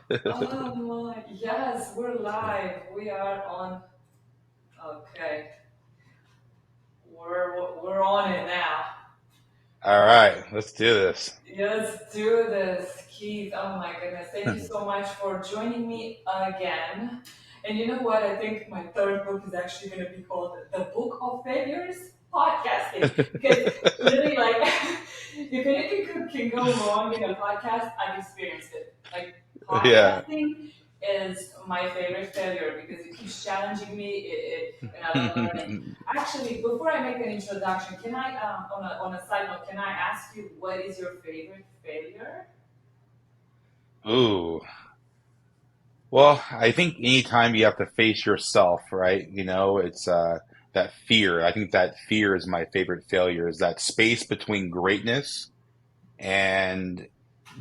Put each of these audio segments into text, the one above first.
Oh my, yes, we're live. We are on. Okay, we're on it now. All right, let's do this. Let's do this, Keith. Oh my goodness, thank you so much for joining me again. And you know what? I think my third book is actually going to be called The Book of Failures Podcasting, because literally, like, if anything can go wrong in a podcast, I've experienced it. Like, Yeah. podcasting is my favorite failure because it keeps challenging me, and I love learning. Actually, before I make an introduction, can I, on a side note, can I ask you what is your favorite failure? Ooh. Well, I think anytime you have to face yourself, right? It's that fear. I think that fear is my favorite failure, is that space between greatness and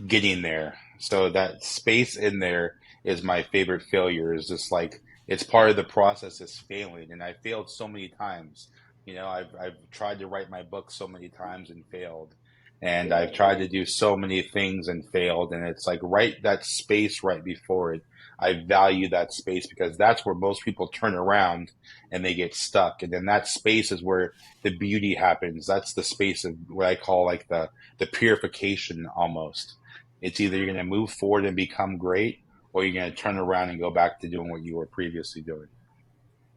getting there. So that space in there is my favorite failure, is just like it's part of the process is failing. And I failed so many times. I've tried to write my book so many times and failed. And I've tried to Really? do so many things and failed. And it's like right that space right before it. I value that space because that's where most people turn around and they get stuck. And then that space is where the beauty happens. That's the space of what I call like the purification almost. It's either you're going to move forward and become great, or you're going to turn around and go back to doing what you were previously doing.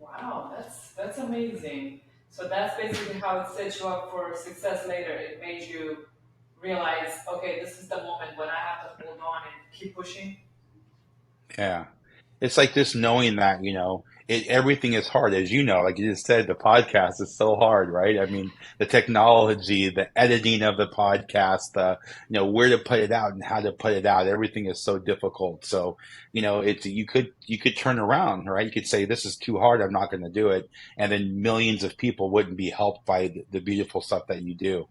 Wow, that's amazing. So that's basically how it set you up for success later. It made you realize, okay, this is the moment when I have to hold on and keep pushing. Yeah. It's like just knowing that, everything is hard. As you know, like you just said, the podcast is so hard, right? I mean, the technology, the editing of the podcast, where to put it out and how to put it out, everything is so difficult. So, you could turn around, right? You could say, this is too hard. I'm not going to do it. And then millions of people wouldn't be helped by the beautiful stuff that you do.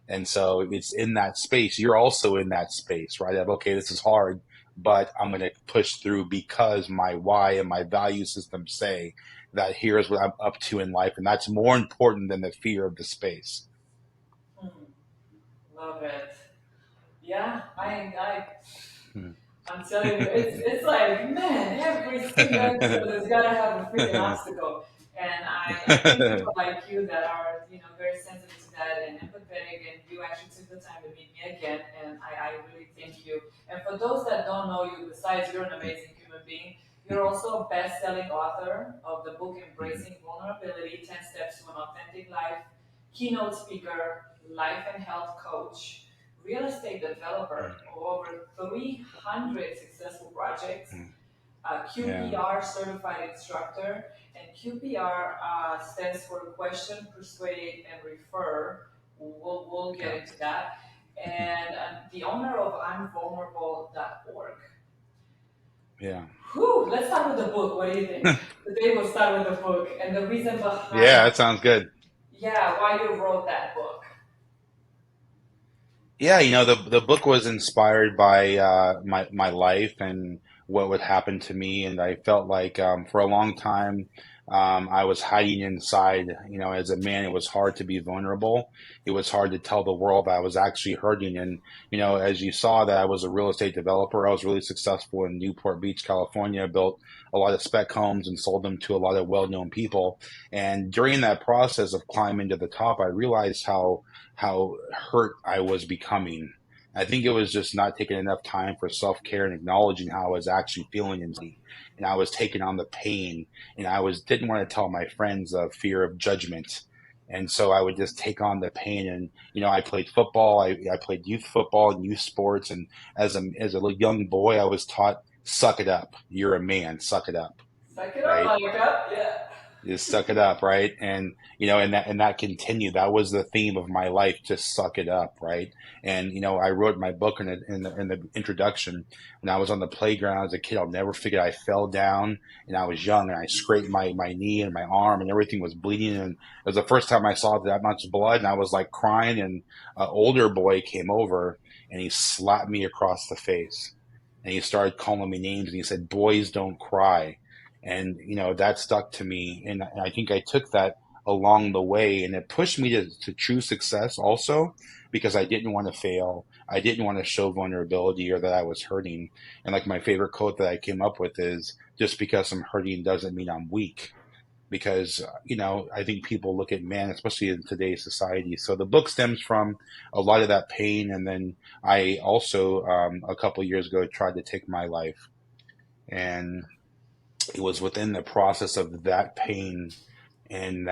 And so it's in that space. You're also in that space, right? Of, okay, this is hard, but I'm going to push through because my why and my value system say that here's what I'm up to in life. And that's more important than the fear of the space. Hmm, love it. Yeah, Hmm. I'm telling you, it's like, man, every single episode has got to have a freaking obstacle. And I thank people like you that are, very sensitive to that and empathetic, and you actually took the time to meet me again, and I really thank you. And for those that don't know you, besides you're an amazing human being, you're also a best-selling author of the book Embracing Vulnerability, 10 Steps to an Authentic Life, keynote speaker, life and health coach, real estate developer of over 300 successful projects, a Yeah. QPR certified instructor, and QPR stands for Question, Persuade, and Refer. We'll get Yeah. into that. And the owner of unvulnerable.org. Yeah. Whew, let's start with the book. What do you think? Today we'll start with the book and the reason behind, Yeah, that sounds good. yeah, why you wrote that book. Yeah, the book was inspired by my life and what would happen to me, and I felt like for a long time I was hiding inside. As a man, it was hard to be vulnerable. It was hard to tell the world that I was actually hurting. And as you saw, that I was a real estate developer. I was really successful in Newport Beach, California. I built a lot of spec homes and sold them to a lot of well-known people. And during that process of climbing to the top, I realized how hurt I was becoming. I think it was just not taking enough time for self care and acknowledging how I was actually feeling inside. And I was taking on the pain, and I was didn't want to tell my friends of fear of judgment. And so I would just take on the pain. And I played football. I played youth football and youth sports. And as a young boy, I was taught, suck it up. You're a man. Suck it up. Suck it up, Right. Monica. Yeah. Just suck it up, right? And and that continued. That was the theme of my life. Just suck it up, right? And I wrote my book in the introduction when I was on the playground as a kid. I'll never forget. I fell down and I was young, and I scraped my knee and my arm, and everything was bleeding. And it was the first time I saw that much blood, and I was like crying. And an older boy came over and he slapped me across the face, and he started calling me names, and he said, "Boys don't cry." And that stuck to me, and I think I took that along the way, and it pushed me to true success also because I didn't want to fail. I didn't want to show vulnerability or that I was hurting. And like my favorite quote that I came up with is, just because I'm hurting doesn't mean I'm weak. Because, I think people look at men, especially in today's society. So the book stems from a lot of that pain. And then I also, a couple of years ago, tried to take my life. And it was within the process of that pain and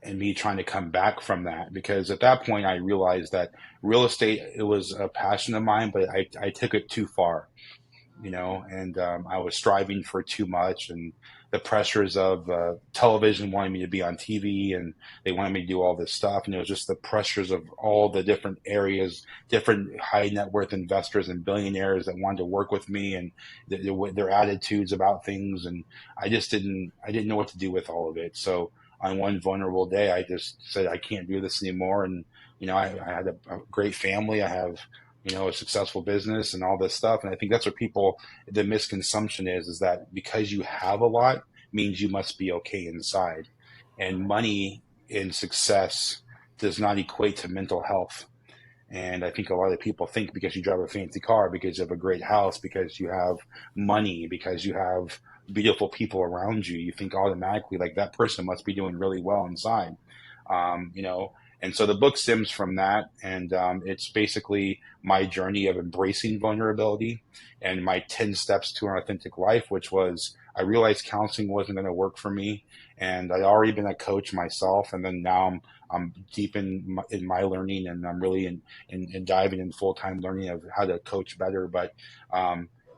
and me trying to come back from that, because at that point I realized that real estate, it was a passion of mine, but I took it too far, and I was striving for too much, and the pressures of television wanting me to be on TV, and they wanted me to do all this stuff, and it was just the pressures of all the different areas, different high net worth investors and billionaires that wanted to work with me, and their attitudes about things, and I didn't know what to do with all of it. So on one vulnerable day, I just said I can't do this anymore, and I had a great family. I have a successful business and all this stuff. And I think that's what the misconception is that because you have a lot means you must be okay inside. And money and success does not equate to mental health. And I think a lot of people think because you drive a fancy car, because you have a great house, because you have money, because you have beautiful people around you, you think automatically like that person must be doing really well inside. Um, you know, and so the book stems from that, and it's basically my journey of embracing vulnerability and my 10 steps to an authentic life, which was I realized counseling wasn't going to work for me, and I'd already been a coach myself, and then now I'm deep in my learning, and I'm really in diving in full time learning of how to coach better. But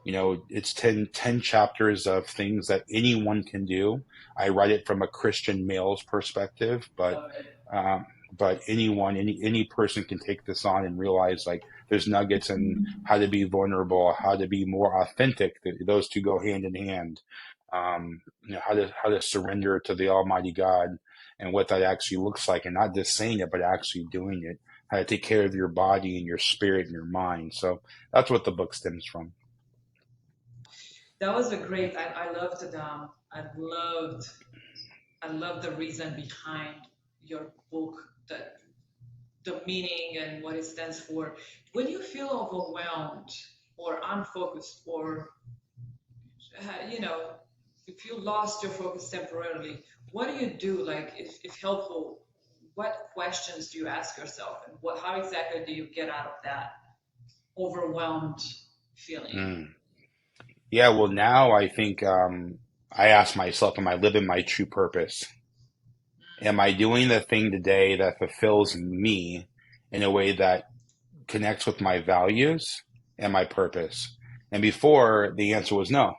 it's ten chapters of things that anyone can do. I write it from a Christian male's perspective, Love it. um, but any person can take this on and realize like there's nuggets in how to be vulnerable, how to be more authentic. Those two go hand in hand. How to surrender to the Almighty God and what that actually looks like, and not just saying it, but actually doing it. How to take care of your body and your spirit and your mind. So that's what the book stems from. That was a great. I loved it. I loved the reason behind your book, the meaning and what it stands for. When you feel overwhelmed or unfocused, or you know, if you lost your focus temporarily, what do you do? Like, if helpful, what questions do you ask yourself, and how exactly do you get out of that overwhelmed feeling? Mm. Yeah, well, now I think I ask myself, am I living my true purpose? Am I doing the thing today that fulfills me in a way that connects with my values and my purpose? And before, the answer was no.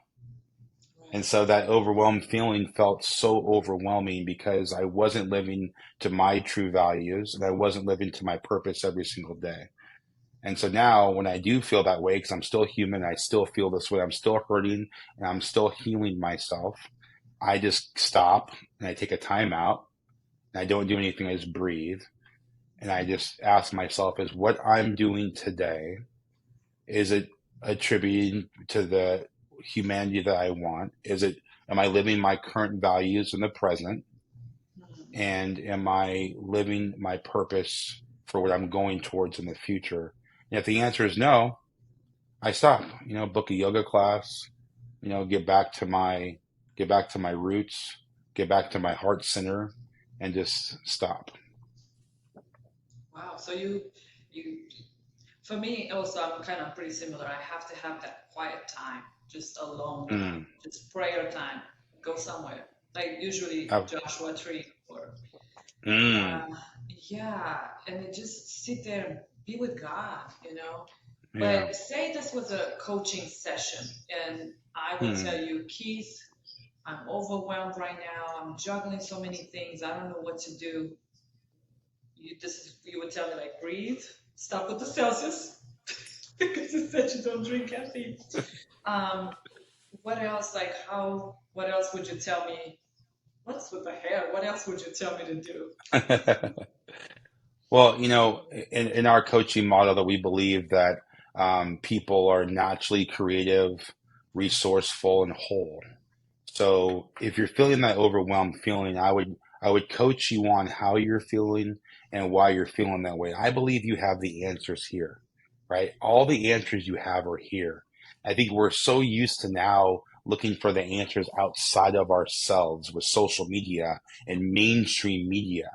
And Right. so that overwhelmed feeling felt so overwhelming because I wasn't living to my true values and I wasn't living to my purpose every single day. And so now when I do feel that way, because I'm still human, I still feel this way, I'm still hurting and I'm still healing myself, I just stop and I take a time out and I don't do anything. I just breathe and I just ask myself, is what I'm doing today, is it attributing to the humanity that I want? Am I living my current values in the present? Mhm. And am I living my purpose for what I'm going towards in the future? And if the answer is no, I stop, book a yoga class, get back to my roots, get back to my heart center and just stop. Wow. So you for me also, I'm kind of pretty similar. I have to have that quiet time, just alone time, Mm. just prayer time, go somewhere. Like usually Uh, Joshua Tree, or mm. uh, yeah, and then just sit there and be with God. Yeah. But say this was a coaching session, and I would tell Mm. you, Keith, I'm overwhelmed right now. I'm juggling so many things. I don't know what to do. You would tell me like breathe, stop with the Celsius because you said you don't drink caffeine. Um, what else? Like how? What else would you tell me? What's with the hair? What else would you tell me to do? Well, in our coaching model that we believe that people are naturally creative, resourceful, and whole. So if you're feeling that overwhelmed feeling, I would coach you on how you're feeling and why you're feeling that way. I believe you have the answers here, right? All the answers you have are here. I think we're so used to now looking for the answers outside of ourselves with social media and mainstream media,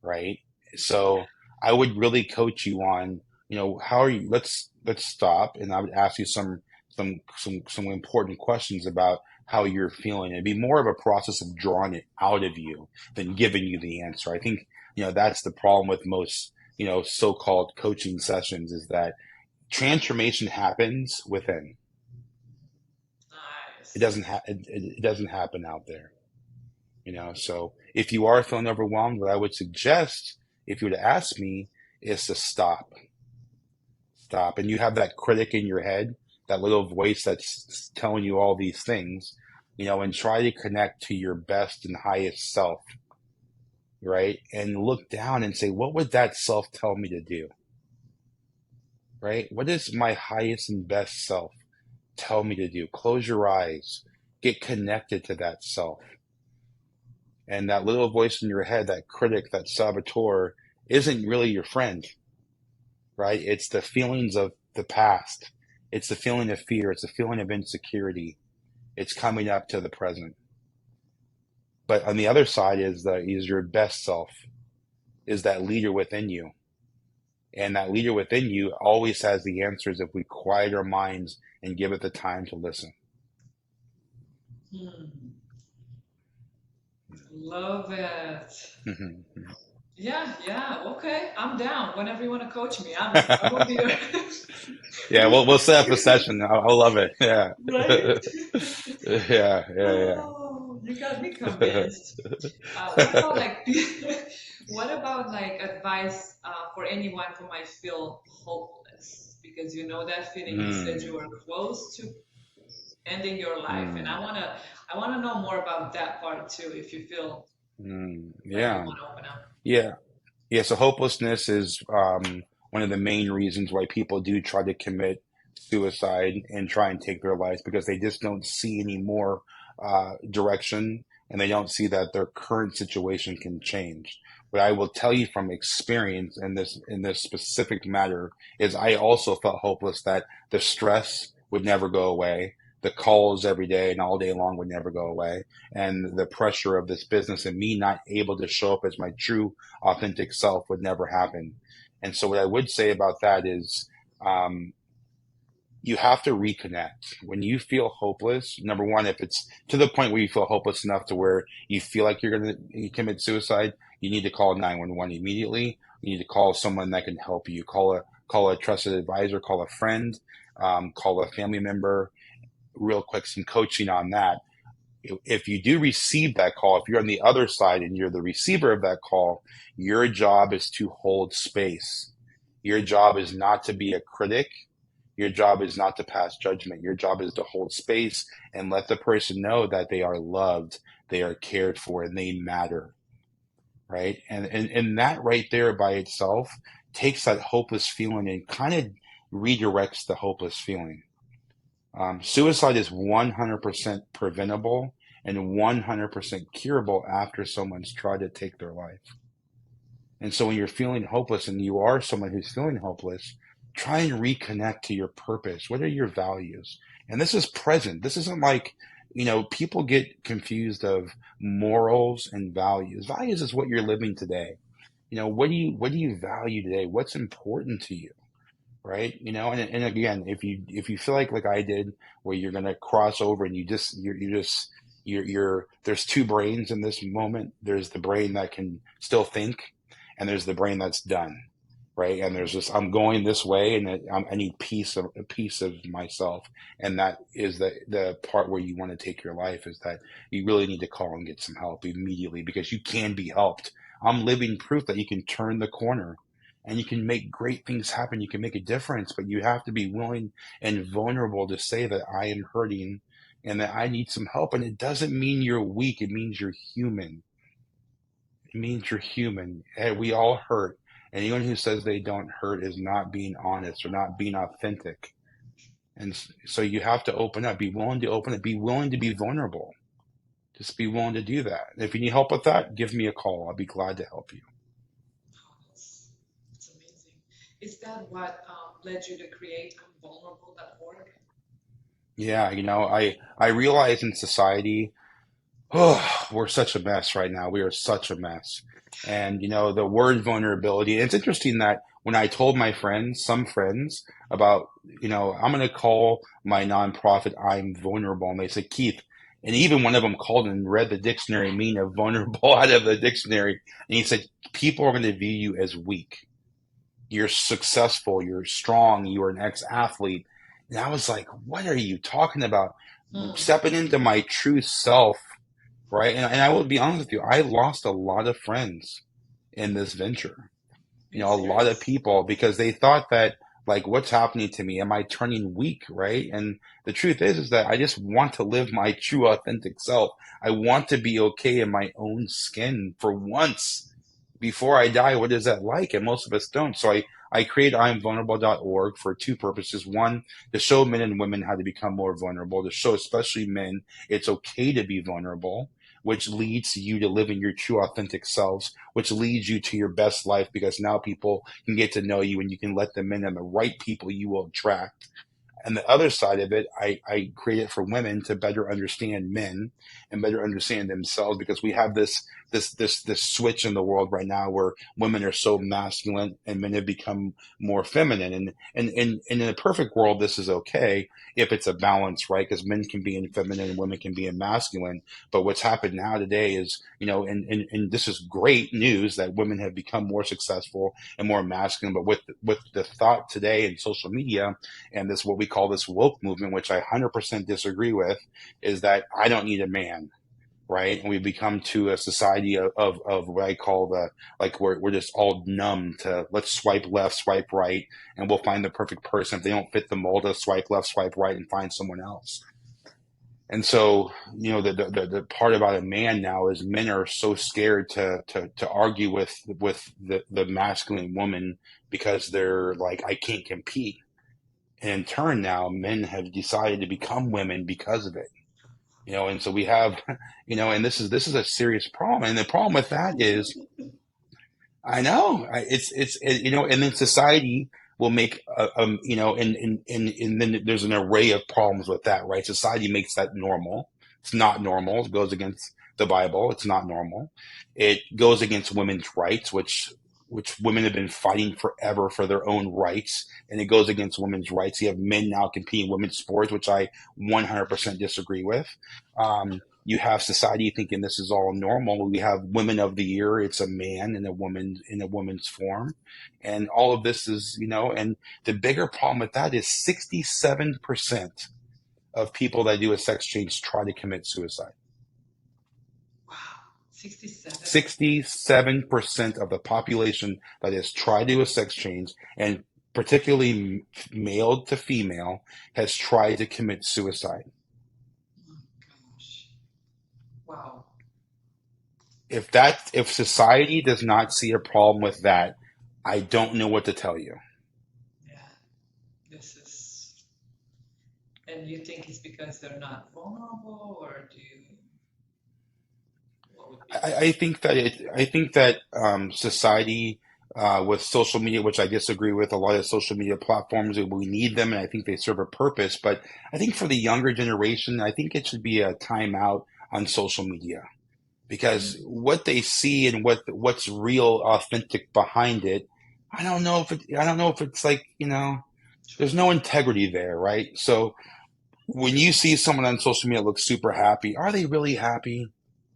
right? So I would really coach you on, how are you? Let's stop, and I would ask you some important questions about how you're feeling. It'd be more of a process of drawing it out of you than giving you the answer. I think that's the problem with most so-called coaching sessions is that transformation happens within. It Nice. doesn't it doesn't happen out there. So if you are feeling overwhelmed, what I would suggest, if you were to ask me, is to stop. And you have that critic in your head, that little voice that's telling you all these things, and try to connect to your best and highest self, right? And look down and say, what would that self tell me to do, right? What does my highest and best self tell me to do? Close your eyes, get connected to that self. And that little voice in your head, that critic, that saboteur, isn't really your friend, right? It's the feelings of the past. It's the feeling of fear. It's the feeling of insecurity. It's coming up to the present. But on the other side is your best self, is that leader within you. And that leader within you always has the answers if we quiet our minds and give it the time to listen. Hmm. Love it. Mhm. Yeah, yeah. Okay, I'm down. Whenever you want to coach me, I will be your Yeah, we'll set up a session. I'll love it. Yeah. right. Yeah, yeah, Oh, you got me yeah. convinced. What about like, what about like advice for anyone who might feel hopeless? Because you know that feeling. You said you Mm, were close to ending your life, and mm, I wanna know more about that part too. If you feel like you yeah, want to open up. yeah. Yeah, so hopelessness is one of the main reasons why people do try to commit suicide and try and take their lives because they just don't see any more direction and they don't see that their current situation can change. What I will tell you from experience in this specific matter is I also felt hopeless that the stress would never go away. The calls every day and all day long would never go away. And the pressure of this business and me not able to show up as my true authentic self would never happen. And so, what I would say about that is um, you have to reconnect. When you feel hopeless, number one, if it's to the point where you feel hopeless enough to where you feel like you're going to commit suicide, you need to call 911 immediately. You need to call someone that can help you. Call a trusted advisor, call a friend, call a family member. Real quick, some coaching on that. If you do receive that call, if you're on the other side and you're the receiver of that call, your job is to hold space. Your job is not to be a critic. Your job is not to pass judgment. Your job is to hold space and let the person know that they are loved, they are cared for, and they matter, right? And that right there by itself takes that hopeless feeling and kind of redirects the hopeless feeling. Suicide is 100% preventable and 100% curable after someone's tried to take their life. And so when you're feeling hopeless and you are someone who's feeling hopeless, try and reconnect to your purpose. What are your values? And this is present. This isn't like, people get confused of morals and values. Values is what you're living today. What do you value today? What's important to you? Right? And again, if you feel like I did, where you're gonna cross over and you're there's two brains in this moment. There's the brain that can still think, and there's the brain that's done, right? And there's this I'm going this way, and I need a piece of myself, and that is the part where you want to take your life is that you really need to call and get some help immediately because you can be helped. I'm living proof that you can turn the corner and you can make great things happen. You can make a difference, but you have to be willing and vulnerable to say that I am hurting and that I need some help. And it doesn't mean you're weak. It means you're human. It means you're human. And we all hurt. Anyone who says they don't hurt is not being honest or not being authentic. And so you have to open up, be willing to open up, be willing to be vulnerable. Just be willing to do that. And if you need help with that, give me a call. I'll be glad to help you. Wow, that's amazing. Is that what led you to create unvulnerable.org? Yeah, I realize in society, oh, we're such a mess right now. We are such a mess. And the word vulnerability, it's interesting that when I told my friends, some friends, about, I'm going to call my nonprofit I'm Vulnerable, and they said, Keith, and even one of them called and read the dictionary meaning of vulnerable out of the dictionary, and he said, people are going to view you as weak. You're successful, you're strong, you are an ex-athlete. And I was like, what are you talking about? Hmm. Stepping into my true self, right? And I will be honest with you, I lost a lot of friends in this venture. Are you A lot of serious? people, because they thought that, like, what's happening to me? Am I turning weak, right? And the truth is that I just want to live my true authentic self. I want to be okay in my own skin for once before I die. What is that like? And most of us don't. So I create imvulnerable.org for two purposes. One, to show men and women how to become more vulnerable, to show especially men it's okay to be vulnerable, which leads you to living your true authentic selves, which leads you to your best life, because now people can get to know you and you can let them in, and the right people you will attract. And the other side of it, I create it for women to better understand men and better understand themselves, because we have this switch in the world right now where women are so masculine and men have become more feminine. And in a perfect world, this is okay if it's a balance, right? Because men can be in feminine and women can be in masculine. But what's happened now today is, and this is great news that women have become more successful and more masculine. But with the thought today in social media, and this what we call this woke movement, which I 100% disagree with, is that I don't need a man, right? And we've become to a society of what I call the, like, we're just all numb to, let's swipe left, swipe right, and we'll find the perfect person. If they don't fit the mold, let's swipe left, swipe right, and find someone else. And so, the part about a man now is men are so scared to argue with the masculine woman, because they're like, I can't compete. And in turn, now men have decided to become women because of it. And so we have, and this is a serious problem. And the problem with that is, I know and then society will make, and then there's an array of problems with that, right? Society makes that normal. It's not normal. It goes against the Bible. It's not normal. It goes against women's rights, which women have been fighting forever for their own rights, and it goes against women's rights. You have men now competing in women's sports, which I 100% disagree with. You have society thinking this is all normal. We have Women of the Year. It's a man and a woman in a woman's form. And all of this is, and the bigger problem with that is 67% of people that do a sex change try to commit suicide. Wow, 67. 67% of the population that has tried to do a sex change, and particularly male to female, has tried to commit suicide. Oh gosh. Wow. If society does not see a problem with that, I don't know what to tell you. Yeah. This is. And you think it's because they're not vulnerable, or do you? What would be the? I think that society, with social media, which I disagree with, a lot of social media platforms, we need them, and I think they serve a purpose. But I think for the younger generation, I think it should be a timeout on social media, because Mm, what they see and what's real, authentic behind it, I don't know if it's like, there's true. no integrity there, right? So when you see someone on social media look super happy, are they really happy?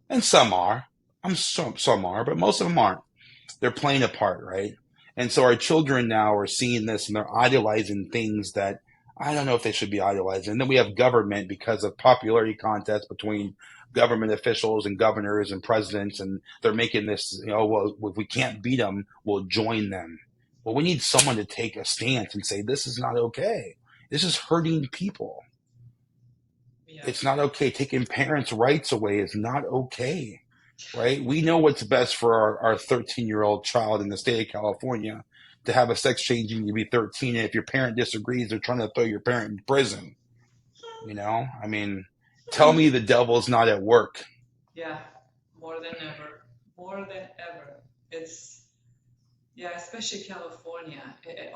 And some are. Some are, but most of them aren't. They're playing a part, right? And so our children now are seeing this and they're idolizing things that I don't know if they should be idolizing. And then we have government, because of popularity contests between government officials and governors and presidents, and they're making this, well, if we can't beat them, we'll join them. Well, we need someone to take a stance and say, this is not okay. This is hurting people. Yeah. It's not okay. Taking parents' rights away is not okay, right? We know what's best for our 13-year-old child in the state of California, to have a sex change and you be 13. And if your parent disagrees, they're trying to throw your parent in prison. I mean, tell Hmm. me the devil's not at work. Yeah, more than ever. More than ever. It's, yeah, especially California.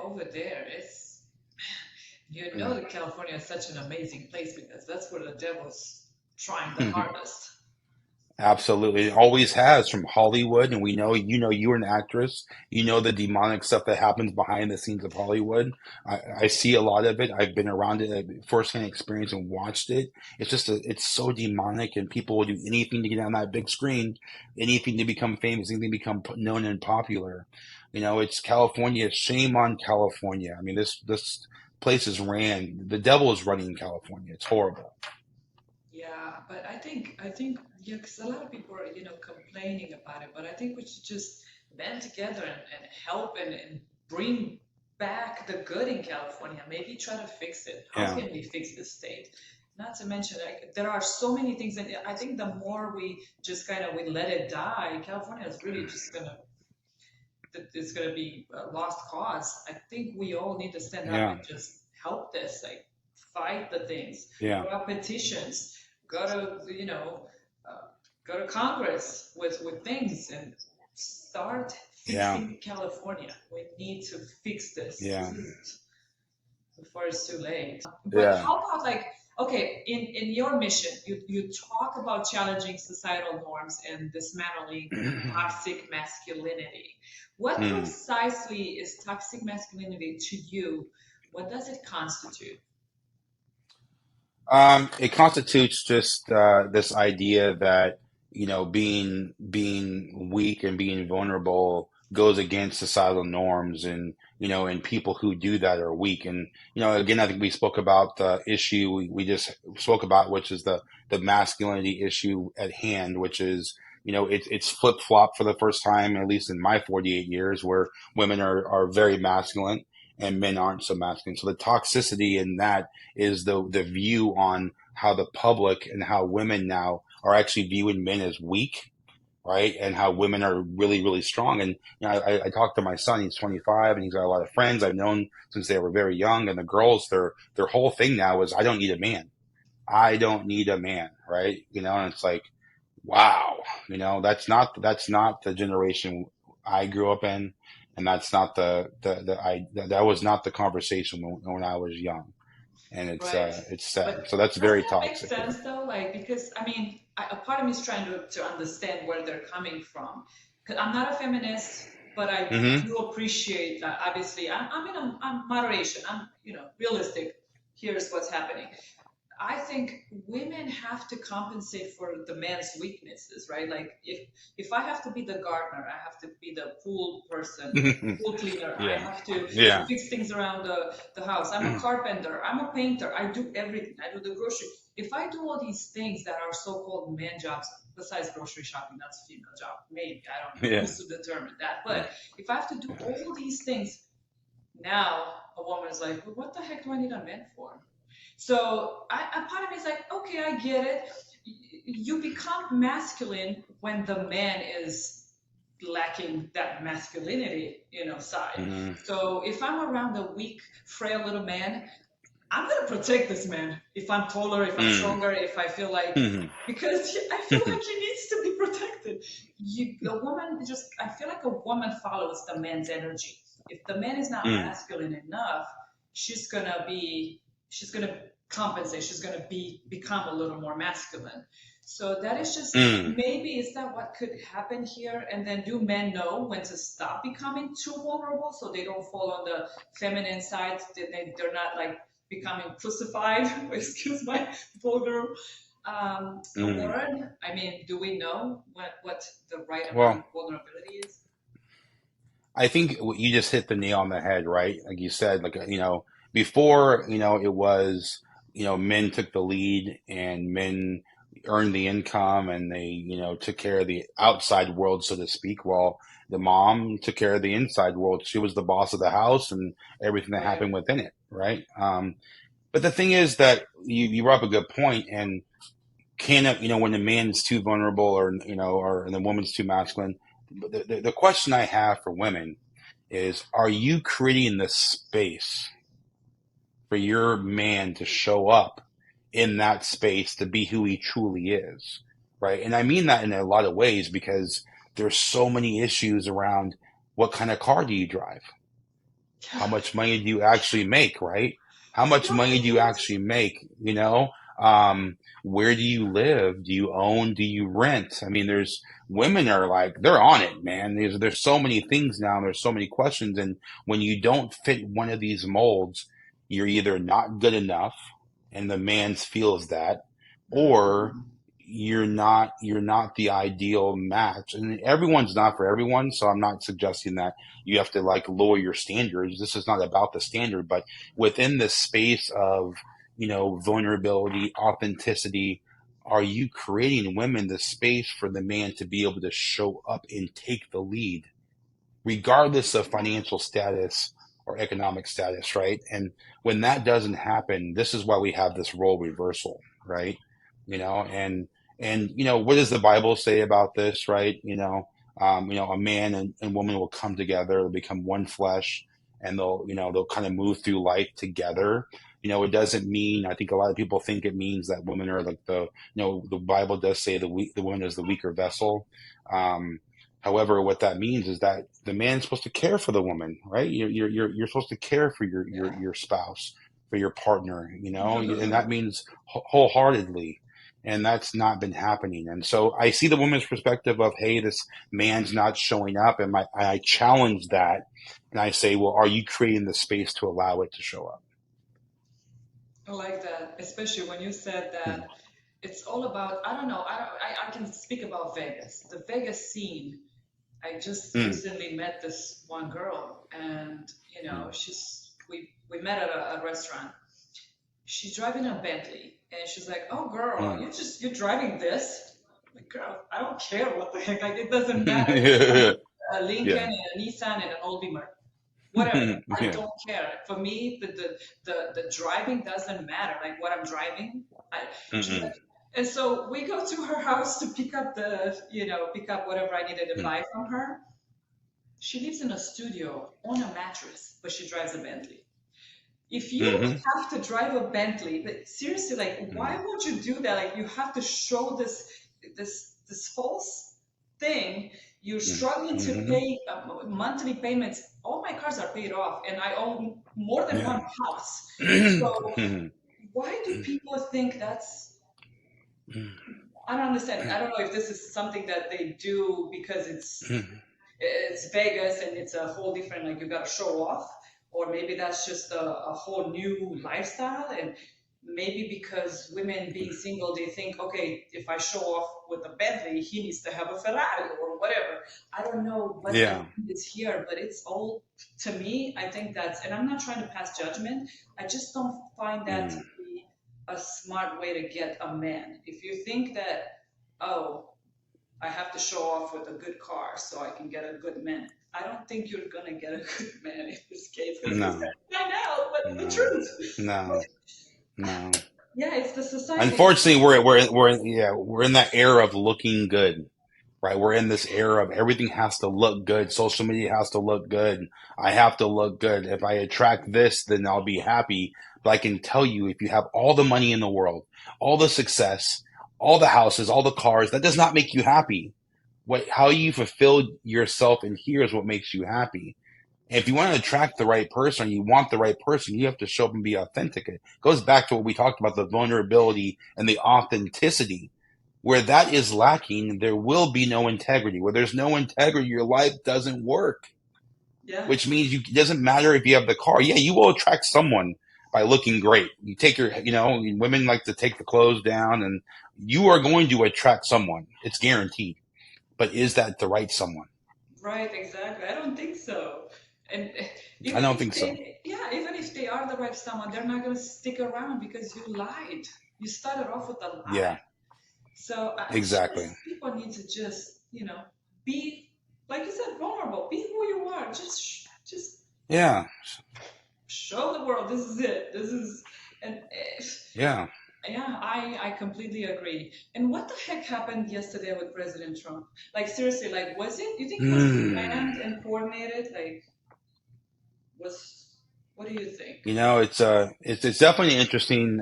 Over there, it's, you know Mm. that California is such an amazing place because that's where the devil's trying the hardest. Absolutely. It always has from Hollywood. And we know, you're an actress. You know the demonic stuff that happens behind the scenes of Hollywood. I see a lot of it. I've been around it, firsthand experience and watched it. It's just, it's so demonic and people will do anything to get on that big screen, anything to become famous, anything to become known and popular. It's California. Shame on California. I mean, this place is ran. The devil is running California. It's horrible. Yeah, but I think, yeah, because a lot of people are, complaining about it, but I think we should just band together and help and bring back the good in California. Maybe try to fix it. How Yeah. can we fix the state? Not to mention, like, there are so many things, and I think the more we just kind of we let it die, California is really just gonna it's gonna be a lost cause. I think we all need to stand up Yeah. and just help this, like fight the things, Yeah. put up petitions, go to uh, go to Congress with things and start Yeah. fixing California. We need to fix this. Yeah. This is before it's too late. But Yeah. how about like, okay, in your mission, you talk about challenging societal norms and dismantling toxic masculinity. What Mm. precisely is toxic masculinity to you? What does it constitute? It constitutes just this idea that being weak and being vulnerable goes against societal norms, and people who do that are weak. And again, I think we spoke about the issue we just spoke about, which is the masculinity issue at hand, which is it's flip flop for the first time, at least in my 48 years, where women are very masculine and men aren't so masculine. So the toxicity in that is the view on how the public and how women now are actually viewing men as weak, right? And how women are really, really strong. And I talked to my son. He's 25, and he's got a lot of friends I've known since they were very young. And the girls, their whole thing now is, I don't need a man. I don't need a man, right? And it's like, wow, that's not the generation I grew up in, and that's not that was not the conversation when I was young, and Right. it's sad. But So that's doesn't very that make toxic. Yeah. sense though? Like, because I mean, a part of me is trying to understand where they're coming from. Because I'm not a feminist, but I Hmm. do appreciate that. Obviously, I'm in I'm moderation. I'm, realistic. Here's what's happening. I think women have to compensate for the man's weaknesses, right? Like if I have to be the gardener, I have to be the pool person, the pool cleaner. I Yeah. have to Yeah. fix things around the house. I'm a carpenter. I'm a painter. I do everything. I do the grocery. If I do all these things that are so-called man jobs, besides grocery shopping, that's a female job. Maybe I don't know Yeah. who's to determine that. But if I have to do all these things, now a woman is like, well, what the heck do I need a man for? So a part of me is like, okay, I get it. You become masculine when the man is lacking that masculinity, side. Hmm. So if I'm around a weak, frail little man, I'm gonna protect this man. If I'm taller, if I'm Hmm. stronger, if I feel like, Hmm. because I feel like he needs to be protected. The woman just, I feel like a woman follows the man's energy. If the man is not Hmm. masculine enough, she's gonna be, she's gonna compensate. She's gonna become a little more masculine. So that is just, Hmm. maybe is that what could happen here? And then do men know when to stop becoming too vulnerable so they don't fall on the feminine side? They're not like becoming crucified, excuse my vulgar Hmm. word. I mean, do we know what the right amount Well, of vulnerability is? I think you just hit the nail on the head, right? Like you said, like, before, it was, men took the lead and men earned the income and they, took care of the outside world, so to speak, while the mom took care of the inside world. She was the boss of the house and everything that Right. happened within it, right? But the thing is that you brought up a good point, and when the man is too vulnerable, or the woman's too masculine, the question I have for women is, are you creating the space for your man to show up in that space to be who he truly is, right? And I mean that in a lot of ways because there's so many issues around what kind of car do you drive? How much money do you actually make, right? How much money do you actually make? Where do you live? Do you own? Do you rent? I mean, there's women are like, they're on it, man. There's so many things now. And there's so many questions. And when you don't fit one of these molds, you're either not good enough and the man feels that, or you're not the ideal match. And everyone's not for everyone. So I'm not suggesting that you have to like lower your standards. This is not about the standard, but within the space of, vulnerability, authenticity, are you creating women the space for the man to be able to show up and take the lead, regardless of financial status or economic status, right? And when that doesn't happen, this is why we have this role reversal, right? And what does the Bible say about this, right? A man and woman will come together, they'll become one flesh, and they'll kind of move through life together. It doesn't mean, I think a lot of people think it means that women are like the Bible does say the woman is the weaker vessel. However, what that means is that the man's supposed to care for the woman, right? You're supposed to care for your spouse, for your partner, and that means wholeheartedly. And that's not been happening. And so I see the woman's perspective of, hey, this man's not showing up, and I challenge that, and I say, well, are you creating the space to allow it to show up? I like that, especially when you said Hmm. that it's all about, I don't know, I can speak about Vegas, the Vegas scene. I just Hmm. recently met this one girl, and Hmm. we met at a restaurant. She's driving a Bentley, and she's like, "Oh, girl, Hmm. you're driving this." I'm like, girl, I don't care what the heck. Like, it doesn't matter. Yeah. A Lincoln Yeah. and a Nissan and an old Beamer, whatever. I Yeah. don't care. For me, the driving doesn't matter. Like what I'm driving. She's Mm-mm. like, and so we go to her house to pick up whatever I needed to Mm. buy from her. She lives in a studio on a mattress, but she drives a Bentley. If you Mm-hmm. have to drive a Bentley, but seriously, like, why Mm. would you do that? Like, you have to show this false thing. You're struggling to Mm-hmm. pay monthly payments. All my cars are paid off, and I own more than Yeah. one house. So Mm-hmm. why do people think that's? I don't understand. I don't know if this is something that they do because it's Vegas and it's a whole different, like, you got to show off, or maybe that's just a whole new lifestyle. And maybe because women being single, they think, okay, if I show off with a Bentley, he needs to have a Ferrari or whatever. I don't know what the Yeah. need is here, but it's all, to me, I think that's, and I'm not trying to pass judgment. I just don't find that to Mm. be a smart way to get a man. If you think that, oh, I have to show off with a good car so I can get a good man. I don't think you're gonna get a good man in this case because he's No. gonna find out what the No. truth. No. No. Yeah, it's the society. Unfortunately, we're in that era of looking good, right? We're in this era of everything has to look good. Social media has to look good. I have to look good. If I attract this, then I'll be happy. But I can tell you, if you have all the money in the world, all the success, all the houses, all the cars, that does not make you happy. How you fulfill yourself in here is what makes you happy. If you want to attract the right person, you want the right person, you have to show up and be authentic. It goes back to what we talked about, the vulnerability and the authenticity. Where that is lacking, there will be no integrity. Where there's no integrity, your life doesn't work, Yeah, which means it doesn't matter if you have the car. Yeah, you will attract someone by looking great. You take women like to take the clothes down, and you are going to attract someone. It's guaranteed. But is that the right someone? right, exactly. I don't think so. And I even don't if think so. even if they are the right someone, they're not gonna stick around because you lied. You started off with a lie. Yeah, So it's exactly. just people need to just be, like you said, vulnerable. Be who you are. Just Yeah, show the world this is it. This is and yeah. yeah, I completely agree. And what the heck happened yesterday with President Trump? Like, seriously, like, was it? You think it was planned Hmm. and coordinated? Like, was what do you think? It's definitely interesting.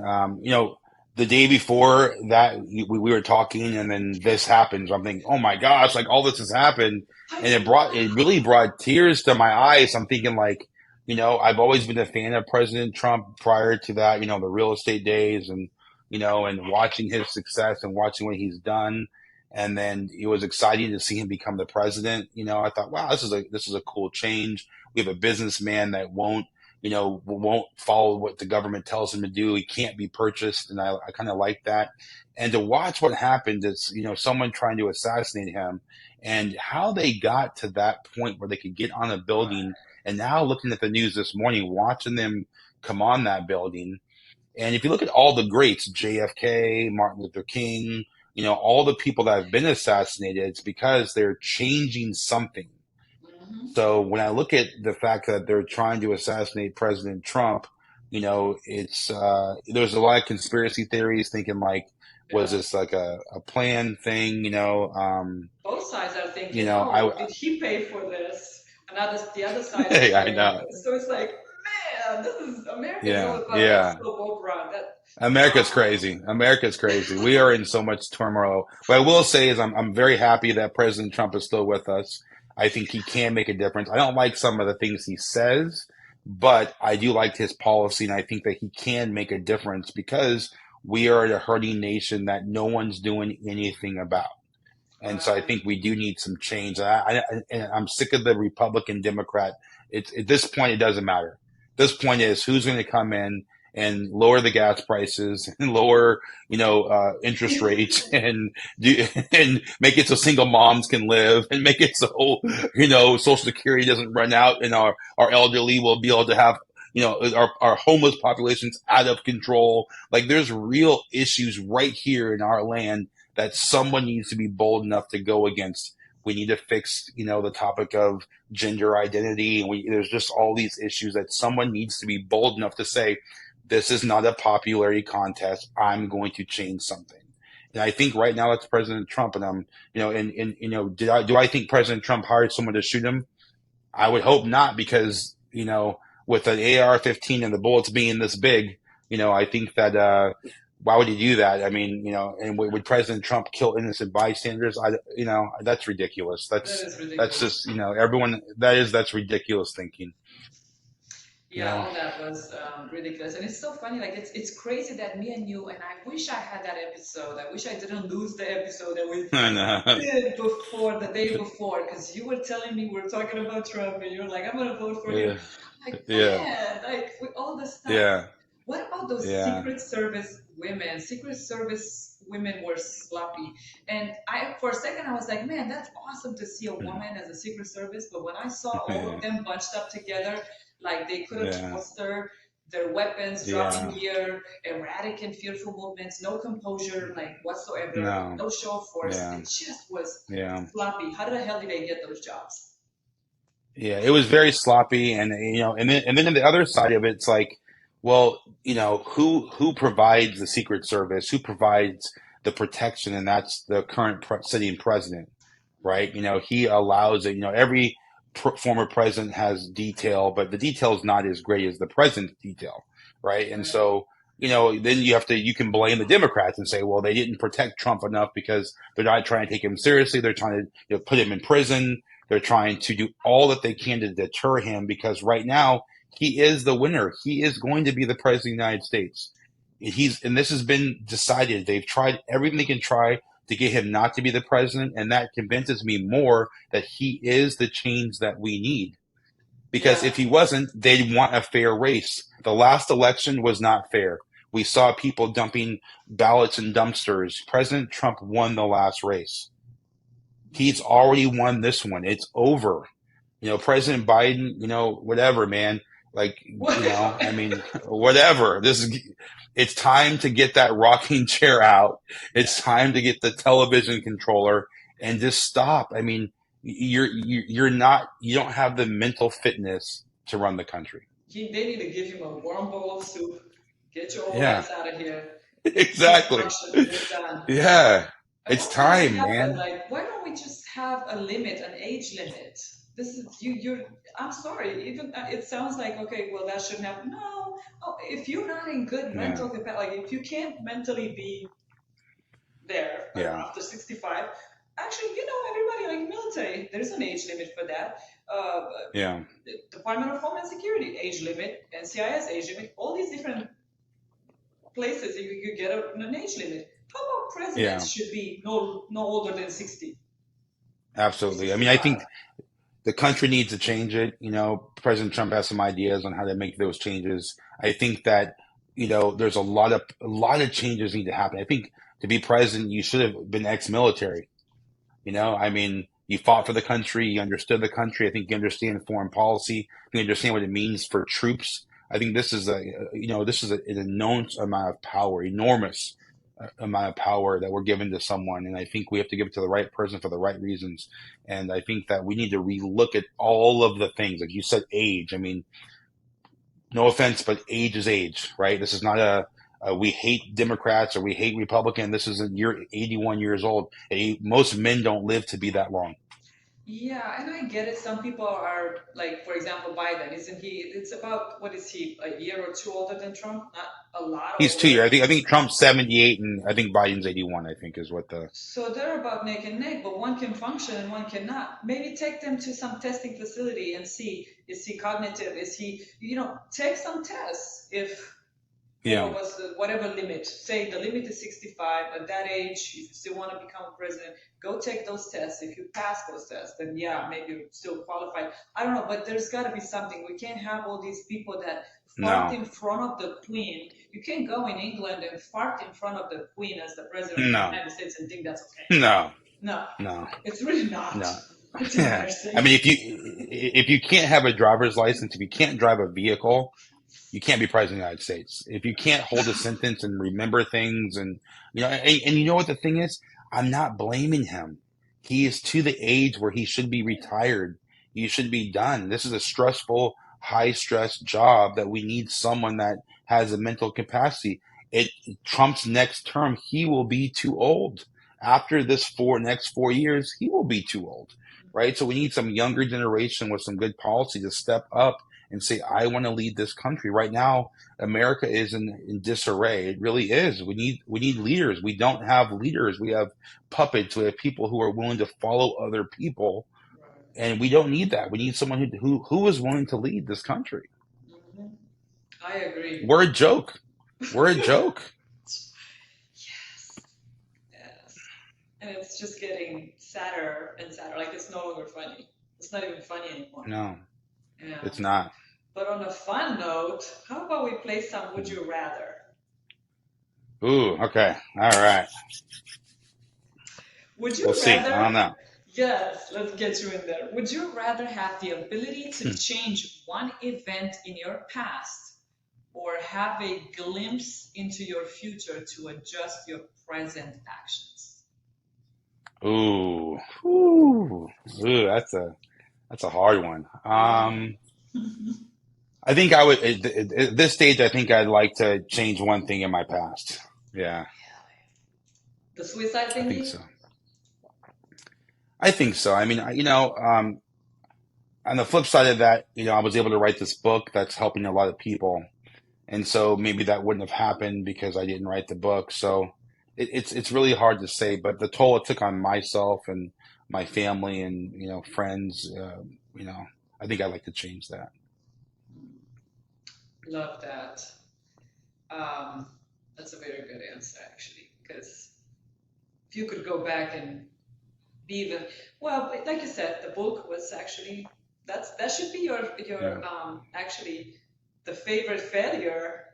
the day before that we were talking, and then this happens. I'm thinking, oh my gosh, like all this has happened, I and know. it really brought tears to my eyes. I'm thinking like, I've always been a fan of President Trump prior to that, the real estate days, and and watching his success and watching what he's done. And then it was exciting to see him become the president. I thought, wow, this is a cool change. We have a businessman that won't follow what the government tells him to do. He can't be purchased. And I kind of like that. And to watch what happened is, someone trying to assassinate him and how they got to that point where they could get on a building. And now looking at the news this morning, watching them come on that building. And if you look at all the greats, JFK, Martin Luther King, all the people that have been assassinated, it's because they're changing something. Hmm. So when I look at the fact that they're trying to assassinate President Trump, it's there's a lot of conspiracy theories thinking like, was Yeah. this like a planned thing? Both sides are thinking, oh, did he pay for this? The other side is I saying, know, so it's like, man, this is America is all yeah, about that yeah. soap opera. That America's crazy. America's crazy. We are in so much turmoil. What I will say is I'm very happy that President Trump is still with us. I think he can make a difference. I don't like some of the things he says, but I do like his policy, and I think that he can make a difference because we are a hurting nation that no one's doing anything about. And so I right. think we do need some change. And I'm sick of the Republican Democrat. At this point, it doesn't matter. This point is who's going to come in and lower the gas prices and lower, interest rates and do and make it so single moms can live and make it so, Social Security doesn't run out and our elderly will be able to have, our homeless population's out of control. Like there's real issues right here in our land that someone needs to be bold enough to go against. We need to fix, the topic of gender identity. And there's just all these issues that someone needs to be bold enough to say, this is not a popularity contest. I'm going to change something. And I think right now that's President Trump. And I'm, do I think President Trump hired someone to shoot him? I would hope not, because with an AR-15 and the bullets being this big, I think that why would he do that? I mean, and would President Trump kill innocent bystanders? That's ridiculous. That That's is that's ridiculous. just everyone that's ridiculous thinking. You Yeah, know, all that was ridiculous, and it's so funny. Like it's crazy that me and you, and I wish I had that episode. I wish I didn't lose the episode that we I know. did before the day before, because you were telling me we're talking about Trump, and you're like, I'm gonna vote for him. Yeah, I'm like, yeah, man, like with all this stuff. yeah, What about those yeah. Secret Service women? Secret Service women were sloppy, and I for a second I was like, man, that's awesome to see a woman as a Secret Service. But when I saw all of them bunched up together, like they couldn't Yeah, muster their weapons, dropping yeah. gear, erratic and fearful movements, no composure, like whatsoever, No, no show of force. yeah, It just was yeah. sloppy. How the hell did they get those jobs? Yeah, it was very sloppy, and and then on the other side of it, it's like, well, who provides the Secret Service? Who provides the protection? And that's the current sitting president, right? He allows it. Every former president has detail, but the detail is not as great as the president's detail, right? And Right. so, then you can blame the Democrats and say, well, they didn't protect Trump enough because they're not trying to take him seriously. They're trying to put him in prison. They're trying to do all that they can to deter him because right now he is the winner. He is going to be the president of the United States. And this has been decided. They've tried everything they can try to get him not to be the president, and that convinces me more that he is the change that we need. Because Yeah. if he wasn't, they'd want a fair race. The last election was not fair. We saw people dumping ballots in dumpsters. President Trump won the last race. He's already won this one. It's over. President Biden, whatever, man. Like, I mean, whatever. It's time to get that rocking chair out. Yeah. It's time to get the television controller and just stop. I mean, you don't have the mental fitness to run the country. They need to give him a warm bowl of soup. Get your old Yeah, ass out of here. exactly. Instruction, you're done. Yeah, And it's what the heck time, happened? man. Like, why don't we just have a limit, an age limit? This is you. You're. I'm sorry. Even it sounds like okay. Well, that shouldn't happen. No, if you're not in good Yeah. mental capacity, like if you can't mentally be there Yeah. after 65, actually, everybody like military, there's an age limit for that. Yeah. The Department of Homeland Security age limit, NCIS age limit, all these different places you get an age limit. How about Yeah. presidents should be no older than 60 or Absolutely. I mean, I 65? think the country needs to change it. President Trump has some ideas on how to make those changes. I think that, there's a lot of changes need to happen. I think to be president, you should have been ex-military. I mean, you fought for the country, you understood the country. I think you understand foreign policy. You understand what it means for troops. I think this is an enormous amount of power, enormous amount of power that we're given to someone. And I think we have to give it to the right person for the right reasons. And I think that we need to relook at all of the things. Like you said, age. I mean, no offense, but age is age, right? This is not we hate Democrats or we hate Republican. This is you're 81 years old. Most men don't live to be that long. Yeah, and I get it. Some people are like, for example, Biden, isn't he? It's about, what is he, a year or two older than Trump? Not a lot He's 2 years. older. I think Trump's 78 and I think Biden's 81. I think is what the So they're about neck and neck, but one can function and one cannot. Maybe take them to some testing facility and see, is he cognitive? Is he, take some tests. If yeah was whatever limit, say the limit is 65, at that age, if you still want to become a president, go take those tests. If you pass those tests, then yeah, maybe you're still qualified. I don't know, but there's got to be something. We can't have all these people that fart no in front of the queen. You can't go in England and fart in front of the queen as the president of the no United States and think that's okay. no No, no it's really not. no. It's Yeah. embarrassing. I mean, if you can't have a driver's license, if you can't drive a vehicle, you can't be president of the United States. If you can't hold a sentence and remember things, and you know what the thing is, I'm not blaming him. He is to the age where he should be retired. You should be done. This is a stressful, high stress job that we need someone that has a mental capacity. It Trump's next term, he will be too old. After this next 4 years, he will be too old, right? So we need some younger generation with some good policy to step up and say, I want to lead this country. Right now, America is in disarray. It really is. We need leaders. We don't have leaders. We have puppets. We have people who are willing to follow other people, and we don't need that. We need someone who is willing to lead this country. Mhm. I agree. We're a joke. We're a joke. Yes. Yes. And it's just getting sadder and sadder. Like it's no longer funny. It's not even funny anymore. No, Yeah. it's not. But on a fun note, how about we play some Would You Rather? Ooh, okay. All right. Would you We'll see. I rather? don't know. Yes, let's get you in there. Would you rather have the ability to change one event in your past or have a glimpse into your future to adjust your present actions? Ooh. Ooh. Ooh, that's a hard one. I think I would at this stage. I think I'd like to change one thing in my past. Yeah, The suicide I think thingy? so. I think so. I mean, on the flip side of that, I was able to write this book that's helping a lot of people, and so maybe that wouldn't have happened because I didn't write the book. So it's really hard to say, but the toll it took on myself and my family and friends, I think I'd like to change that. Love that. That's a very good answer, actually, because if you could go back and be even, well, like you said, the book was actually that should be your Yeah. actually the favorite failure.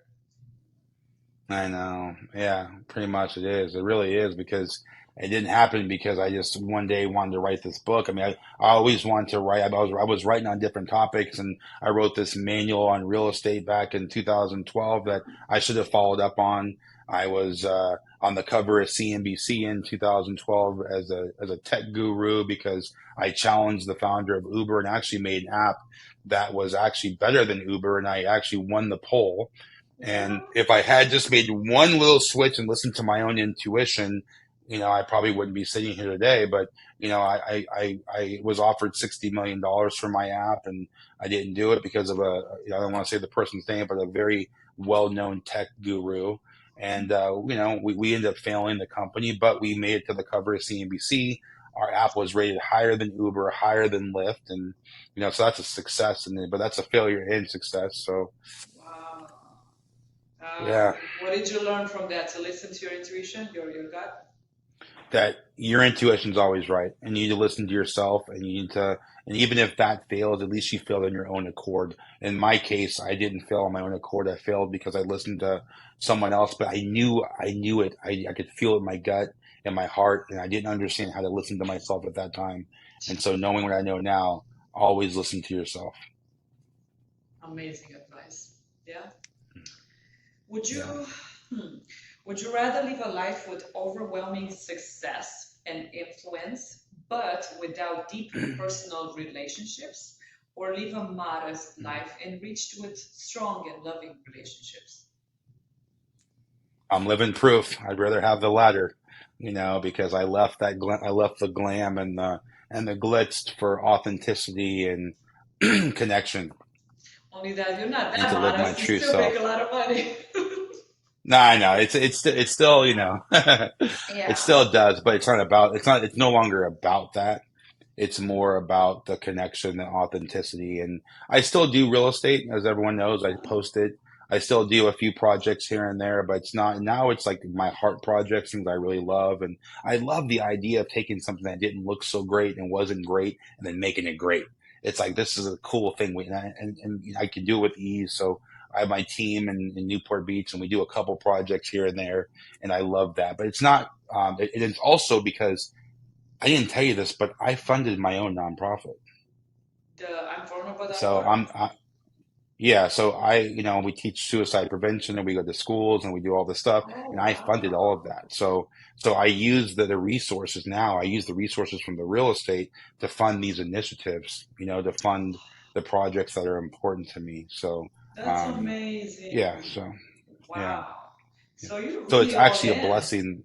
I know. Yeah, pretty much it is. It really is because it didn't happen because I just one day wanted to write this book. I mean, I always wanted to write. I was writing on different topics, and I wrote this manual on real estate back in 2012 that I should have followed up on. I was on the cover of CNBC in 2012 as a tech guru because I challenged the founder of Uber and actually made an app that was actually better than Uber, and I actually won the poll. And if I had just made one little switch and listened to my own intuition, I probably wouldn't be sitting here today. But I was offered $60 million for my app, and I didn't do it because of I don't want to say the person's name, but a very well-known tech guru. And we ended up failing the company, but we made it to the cover of CNBC. Our app was rated higher than Uber, higher than Lyft, and so that's a success. But that's a failure and success. So Wow. yeah. What did you learn from that? To listen to your intuition, your gut? That your intuition's always right, and you need to listen to yourself, and you need to, and even if that fails, at least you failed on your own accord. In my case, I didn't fail on my own accord. I failed because I listened to someone else, but I knew it. I could feel it in my gut and my heart, and I didn't understand how to listen to myself at that time. And so knowing what I know now, always listen to yourself. Amazing advice. Yeah. Would Yeah. you would you rather live a life with overwhelming success and influence, but without deep personal relationships, or live a modest life enriched with strong and loving relationships? I'm living proof. I'd rather have the latter, because I left I left the glam and the glitz for authenticity and connection, Only that you're not and that to live my modest, you true still make a self. lot of money. No, I know it's still it Yeah. still does, but it's no longer about that. It's more about the connection, the authenticity. And I still do real estate, as everyone knows. I post it. I still do a few projects here and there, but it's not now. It's like my heart projects, things I really love, and I love the idea of taking something that didn't look so great and wasn't great, and then making it great. It's like this is a cool thing, and I can do it with ease. So I have my team in Newport Beach, and we do a couple projects here and there, and I love that. But it's not. It's also because I didn't tell you this, but I funded my own nonprofit. The I'm So vulnerable.org. yeah, so we teach suicide prevention, and we go to schools and we do all this stuff, Oh and I funded all of wow. that. So I use the resources now. I use the resources from the real estate to fund these initiatives, to fund the projects that are important to me. So, That's um, yeah, amazing. so yeah, Wow. yeah. So you're So it's really all actually a in. blessing.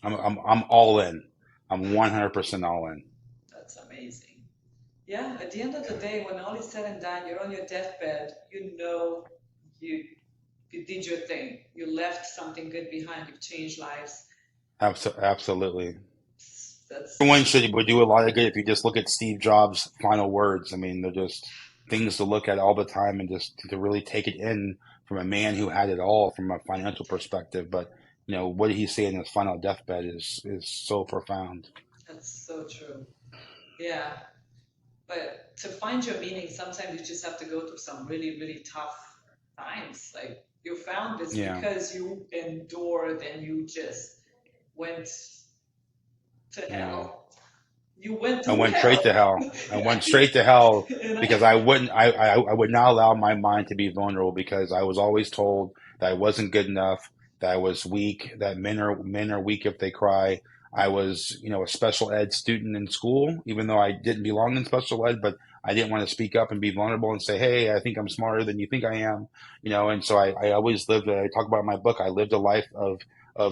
I'm all in. I'm 100% all in. That's amazing. Yeah, at the end of the day, when all is said and done, you're on your deathbed, you know you you did your thing. You left something good behind. You've changed lives. Absolutely. That's Everyone would do a lot of good if you just look at Steve Jobs' final words. I mean, they're just things to look at all the time and just to really take it in from a man who had it all from a financial perspective. But what did he say in his final deathbed is so profound. that's so true. Yeah. But to find your meaning, sometimes you just have to go through some really, really tough times. Like you found this Yeah. because you endured and you just went to Yeah. hell. You went I through went straight hell. to hell. I went straight to hell And because I wouldn't. I would not allow my mind to be vulnerable because I was always told that I wasn't good enough, that I was weak, that men are weak if they cry. I was, a special ed student in school, even though I didn't belong in special ed, but I didn't want to speak up and be vulnerable and say, "Hey, I think I'm smarter than you think I am," And so I always lived. I talk about in my book. I lived a life of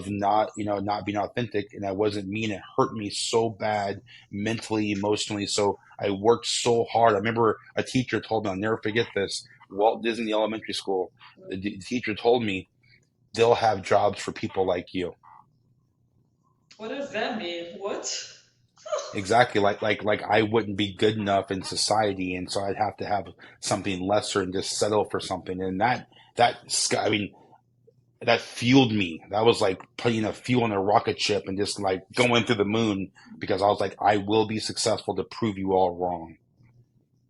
not, not being authentic, and I wasn't mean. It hurt me so bad mentally, emotionally. So I worked so hard. I remember a teacher told me, I'll never forget this, Walt Disney Elementary School. The teacher told me, they'll have jobs for people like you. what does that mean? What? Exactly. Like I wouldn't be good enough in society. And so I'd have to have something lesser and just settle for something. And I mean, that fueled me. That was like putting a fuel in a rocket ship and just like going through the moon because I was like, I will be successful to prove you all wrong.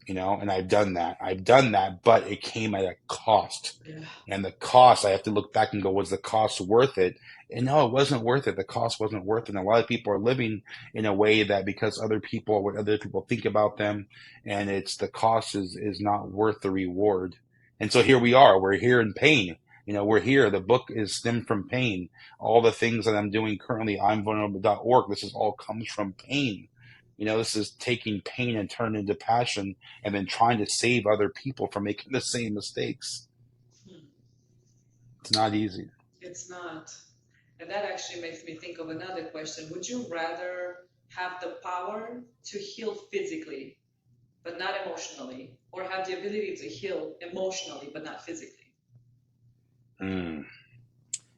And I've done that, but it came at a cost. Yeah. And the cost, I have to look back and go, was the cost worth it? And no, it wasn't worth it. The cost wasn't worth it. And a lot of people are living in a way that because what other people think about them, and it's the cost is not worth the reward. And so here we are. We're here in pain. We're here. The book is stemmed from pain. All the things that I'm doing currently, imvulnerable.org, this is all comes from pain. This is taking pain and turning into passion and then trying to save other people from making the same mistakes. Hmm. It's not easy. It's not. And that actually makes me think of another question. Would you rather have the power to heal physically, but not emotionally, or have the ability to heal emotionally, but not physically? Mm.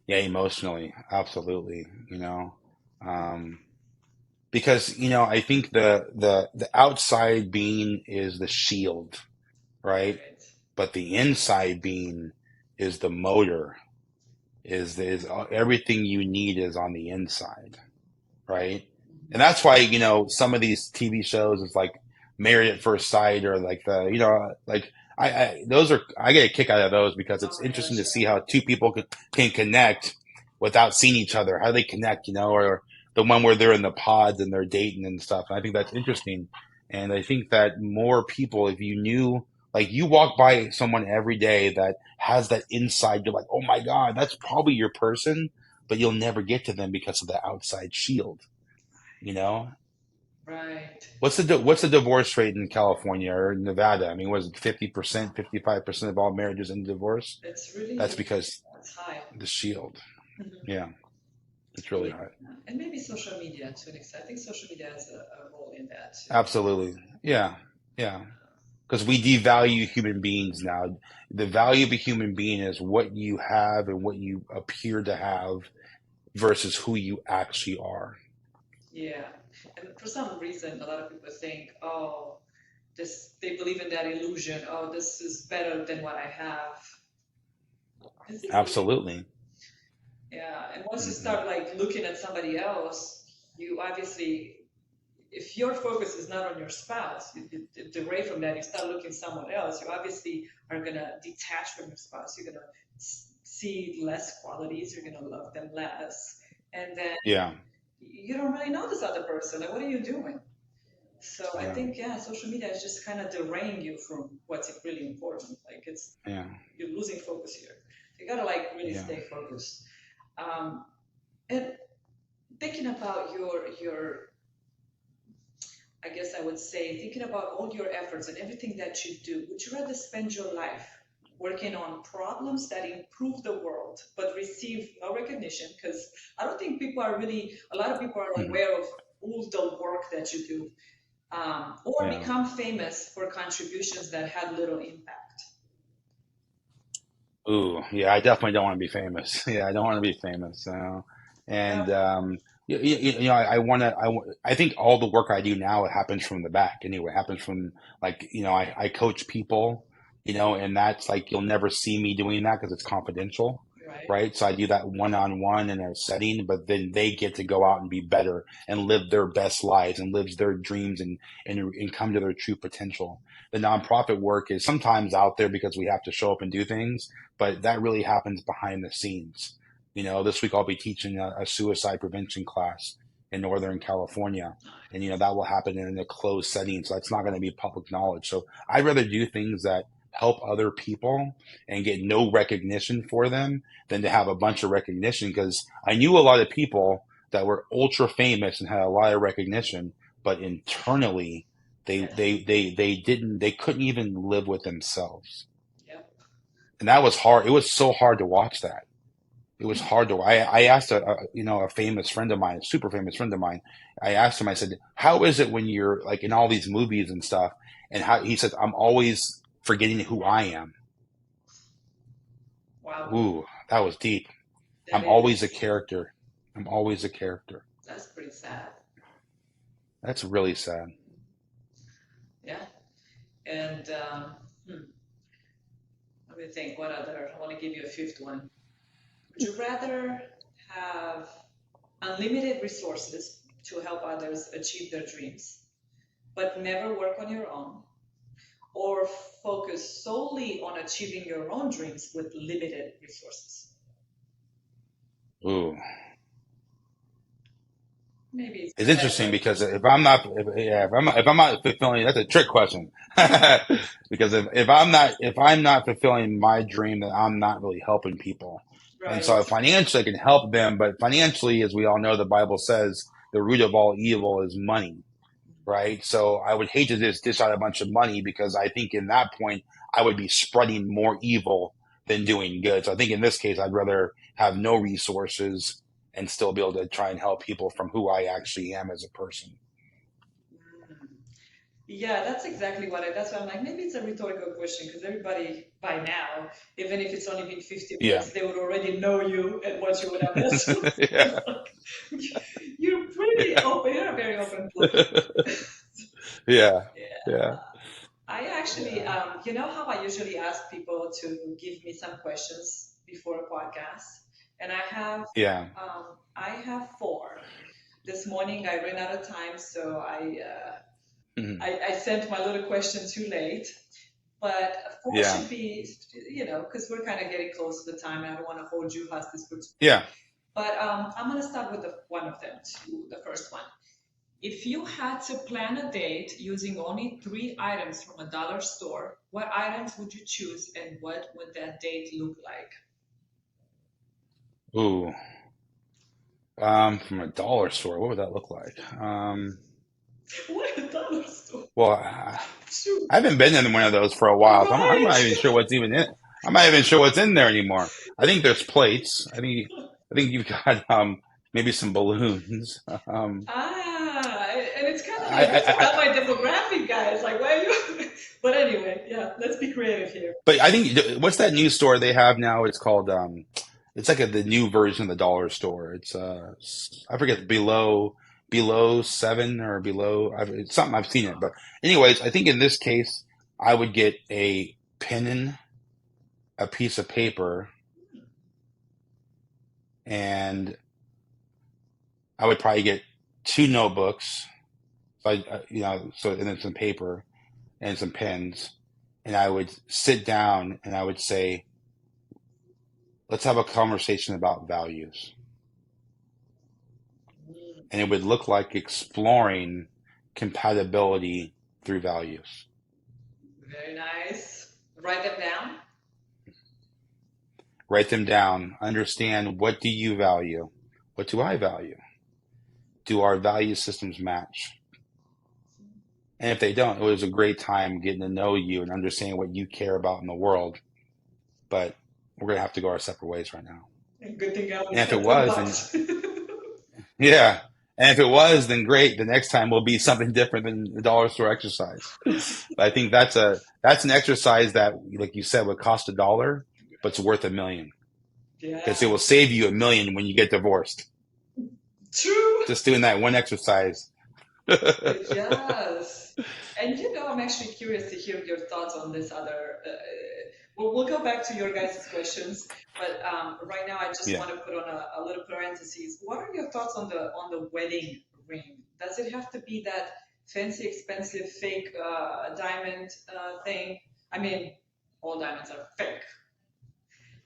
Yeah, emotionally, absolutely. Um, because I think the outside being is the shield, right? Right. But the inside being is the motor. Is everything you need is on the inside, right? And that's why, some of these TV shows is like Married at First Sight, or like like I get a kick out of those because Oh it's my interesting gosh, to yeah. see how two people can connect without seeing each other, how they connect, or the one where they're in the pods and they're dating and stuff. And I think that's interesting. And I think that more people, if you knew, like you walk by someone every day that has that inside, you're like, oh my God, that's probably your person, but you'll never get to them because of the outside shield. You know, Right. what's the divorce rate in California or Nevada? I mean, was it 50%, 55% of all marriages end in divorce? It's That's really, because it's high. the shield. Yeah, it's really Yeah. hard. And maybe social media to an extent. I think social media has a role in that too. Absolutely. Yeah, yeah. Because we devalue human beings now. The value of a human being is what you have and what you appear to have versus who you actually are. Yeah. And for some reason, a lot of people think, oh, they believe in that illusion. Oh, this is better than what I have. Is it really? Absolutely. Yeah. And once you Hmm. start like looking at somebody else, you obviously, if your focus is not on your spouse, you derail from that, you start looking somewhere else, you obviously are going to detach from your spouse. You're going to see less qualities. You're going to love them less. And then Yeah, you don't really know this other person. Like, what are you doing? So I yeah, think, yeah, social media is just kind of derailing you from what's really important. Like yeah, you're losing focus here. You gotta like really yeah. stay focused. Um, and thinking about your, I guess I would say, thinking about all your efforts and everything that you do, would you rather spend your life working on problems that improve the world but receive no recognition? Because I don't think people are really, a lot of people are Mhm. aware of all the work that you do, or Yeah. become famous for contributions that had little impact. Ooh, yeah, I definitely don't want to be famous. Yeah, I don't want to be famous. Yeah, And I want to. I think all the work I do now, it happens from the back anyway. It happens from, like, I coach people, and that's like you'll never see me doing that because it's confidential, right. right? So I do that one on one in a setting, but then they get to go out and be better and live their best lives and live their dreams and come to their true potential. The nonprofit work is sometimes out there because we have to show up and do things, but that really happens behind the scenes. This week I'll be teaching a suicide prevention class in Northern California, and that will happen in a closed setting, so that's not going to be public knowledge. So I'd rather do things that help other people and get no recognition for them than to have a bunch of recognition, because I knew a lot of people that were ultra famous and had a lot of recognition, but internally Yes. they couldn't even live with themselves. Yep. And that was hard. It was so hard to watch that. It was hard to. I asked a famous friend of mine, a super famous friend of mine. I asked him. I said, "How is it when you're like in all these movies and stuff?" And how he said, "I'm always forgetting who I am." Wow. Ooh, that was deep. That I'm always a is, character. I'm always a character. that's pretty sad. That's really sad. Yeah. And let me think, what other? I want to give you a fifth one. Would you rather have unlimited resources to help others achieve their dreams, but never work on your own, or focus solely on achieving your own dreams with limited resources? Ooh, Maybe it's it's not that interesting hard. because if I'm not fulfilling, that's a trick question. Because if I'm not fulfilling my dream, then I'm not really helping people. And Right. so financially I can help them, but financially, as we all know, the Bible says the root of all evil is money, right? So I would hate to just dish out a bunch of money, because I think in that point I would be spreading more evil than doing good. So I think in this case I'd rather have no resources and still be able to try and help people from who I actually am as a person. Yeah, that's exactly that's why I'm like, maybe it's a rhetorical question because everybody by now, even if it's only been 50 Yeah. minutes, they would already know you and what you would have asked. Yeah. You're pretty open. You're a very open book. Yeah. Yeah. Yeah. I actually, Yeah. you know how I usually ask people to give me some questions before a podcast, and Yeah. I have four. This morning I ran out of time, so Mhm. I sent my little question too late. But four Yeah. should be, because we're kind of getting close to the time, and I don't want to hold you hostage for too long. Yeah. But I'm going to start with one of them, the first one. If you had to plan a date using only three items from a dollar store, what items would you choose and what would that date look like? Ooh. From a dollar store, what would that look like? What a dollar store? Well, Shoot. I haven't been in one of those for a while, so I'm not even Right. sure what's even in. I'm not even sure what's in there anymore. I think there's plates. I think you've got maybe some balloons. And it's kind of I, like, I, this is I not my demographic, guys. Like, why are you? But anyway, yeah, let's be creative here. but I think what's that new store they have now? It's called it's like the new version of the dollar store. It's I forget below seven or below. It's something I've seen it, but anyways, I think in this case I would get a pen, a piece of paper, and I would probably get two notebooks. So and then some paper and some pens, and I would sit down and I would say, let's have a conversation about values. And it would look like exploring compatibility through values. Very nice. Write them down. Write them down. Understand, what do you value? What do I value? Do our value systems match? And if they don't, it was a great time getting to know you and understanding what you care about in the world. But we're going to have to go our separate ways right now. Good thing I only And if it spent 10 was, then bucks. yeah. And if it was, then great. The next time will be something different than the dollar store exercise. But I think that's an exercise that, like you said, would cost $1, but it's worth $1 million because it Yeah. will save you $1 million when you get divorced. True. Just doing that one exercise. Yes. And I'm actually curious to hear your thoughts on this other. We'll go back to your guys' questions, but right now I just Yeah. want to put on a little parentheses. What are your thoughts on the wedding ring? Does it have to be that fancy, expensive, fake diamond thing? I mean, all diamonds are fake.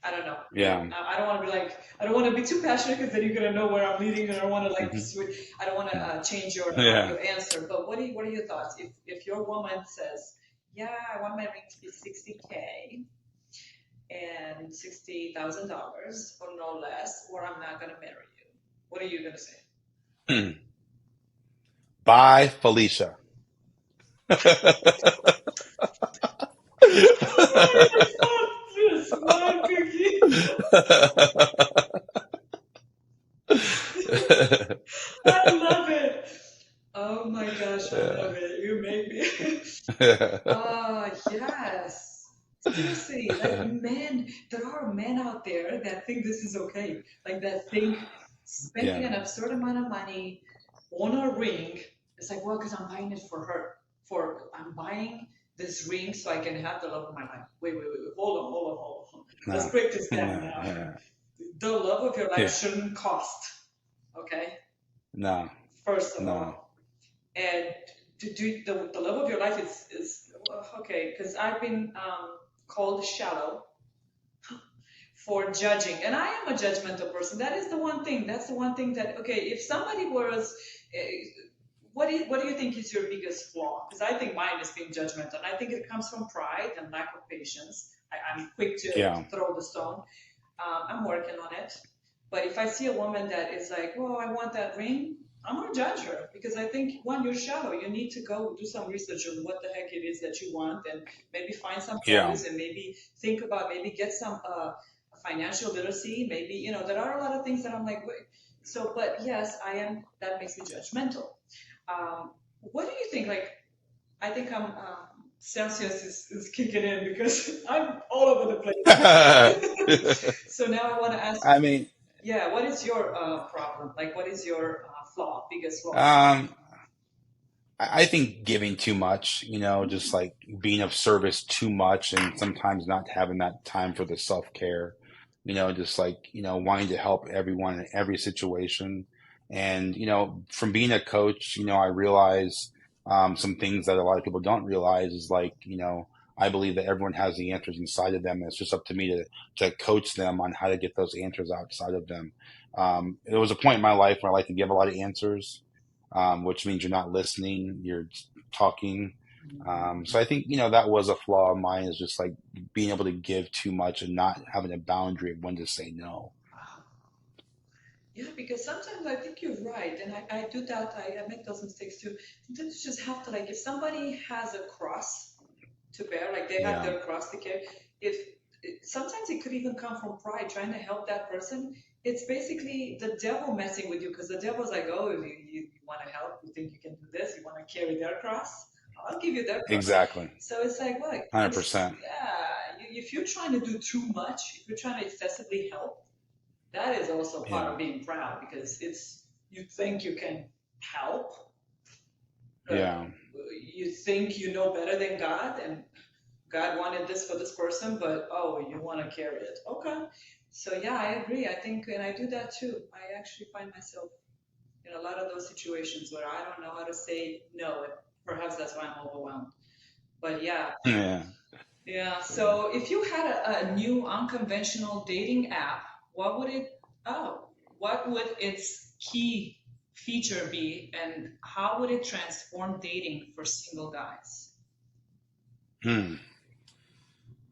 I don't know. Yeah. I don't want to be like, I don't want to be too passionate because then you're gonna know where I'm leading, and I don't want to like Mhm. I don't want to change Yeah. your answer. But what are your thoughts? If your woman says, yeah, I want my ring to be 60K and $60,000 or no less, or I'm not gonna marry you. What are you gonna say? Bye, Felicia. Smart cookie. I love it. Oh my gosh, I love it. You make me. Yes. Seriously, like men, there are men out there that think this is okay. Like that think spending Yeah. an absurd amount of money on a ring. It's like, well, because I'm buying it for her. I'm buying this ring so I can have the love of my life. Wait. Hold on. Let's No. break this down now. Yeah. The love of your life Yeah. shouldn't cost. Okay? No. First of No. all. And to do the love of your life is okay, because I've been called shallow for judging, and I am a judgmental person. That is the one thing. That's the one thing that okay. If somebody was, what do you think is your biggest flaw? Because I think mine is being judgmental, and I think it comes from pride and lack of patience. I'm quick to Yeah. throw the stone. I'm working on it. But if I see a woman that is like, oh, I want that ring, I'm gonna judge her because I think one, you're shallow. You need to go do some research on what the heck it is that you want, and maybe find some Yeah. values, and maybe maybe get some financial literacy. Maybe there are a lot of things that I'm like, wait, So, but yes, I am. That makes me judgmental. What do you think? Like, I think I'm Celsius is kicking in because I'm all over the place. So now I want to ask, I mean, yeah, what is your problem? Like, what is your flaw, biggest flaw? um, I think giving too much, just like being of service too much and sometimes not having that time for the self-care, just like, wanting to help everyone in every situation. And, from being a coach, I realize some things that a lot of people don't realize is like, I believe that everyone has the answers inside of them. And it's just up to me to coach them on how to get those answers outside of them. There was a point in my life where I like to give a lot of answers, which means you're not listening, you're talking. So I think, that was a flaw of mine, is just like being able to give too much and not having a boundary of when to say no. Yeah, because sometimes I think you're right, and I do that. I make those mistakes too. Sometimes you just have to, like, if somebody has a cross to bear, like they have Yeah, their cross to carry, if sometimes it could even come from pride, trying to help that person. It's basically the devil messing with you because the devil's like, oh, you want to help, you think you can do this, you want to carry their cross, I'll give you their cross. exactly. So it's like, look, it's 100%. yeah, if you're trying to do too much, if you're trying to excessively help, that is also part Yeah, of being proud because it's you think you can help, yeah, you think you know better than God, and God wanted this for this person, but oh, you want to carry it. Okay. So yeah, I agree. I think, and I do that too. I actually find myself in a lot of those situations where I don't know how to say no. And perhaps that's why I'm overwhelmed. But yeah, yeah. yeah. So if you had a new unconventional dating app, what would it, oh, what would its key feature be, and how would it transform dating for single guys? Hmm.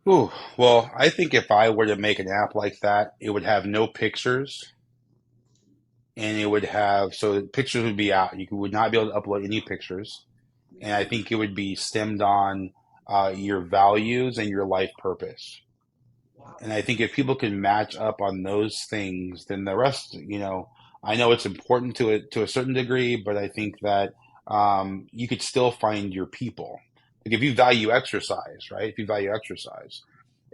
Ooh, well, I think if I were to make an app like that, it would have no pictures, and it would have, so pictures would be out. You would not be able to upload any pictures. And I think it would be stemmed on your values and your life purpose. Wow. And I think if people can match up on those things, then the rest, I know it's important to a certain degree, but I think that you could still find your people. Like if you value exercise, right? If you value exercise,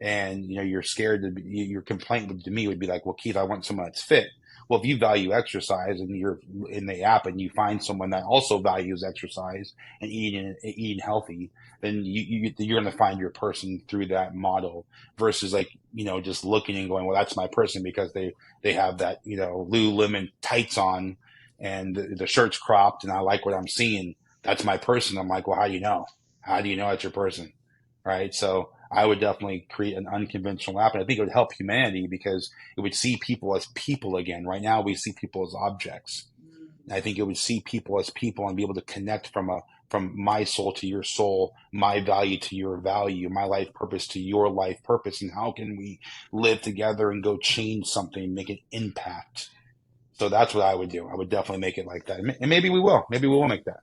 and you're scared to be, your complaint to me would be like, well, Keith, I want someone that's fit. Well, if you value exercise and you're in the app and you find someone that also values exercise and eating healthy, then you're going to find your person through that model, versus like, just looking and going, well, that's my person because they have that, Lululemon tights on and the shirt's cropped and I like what I'm seeing. That's my person. I'm like, well, how do you know? How do you know it's your person? Right. So I would definitely create an unconventional app. And I think it would help humanity because it would see people as people again. Right now, we see people as objects. And I think it would see people as people and be able to connect from my soul to your soul, my value to your value, my life purpose to your life purpose. And how can we live together and go change something, make an impact? So that's what I would do. I would definitely make it like that. And maybe we will. Maybe we will make that.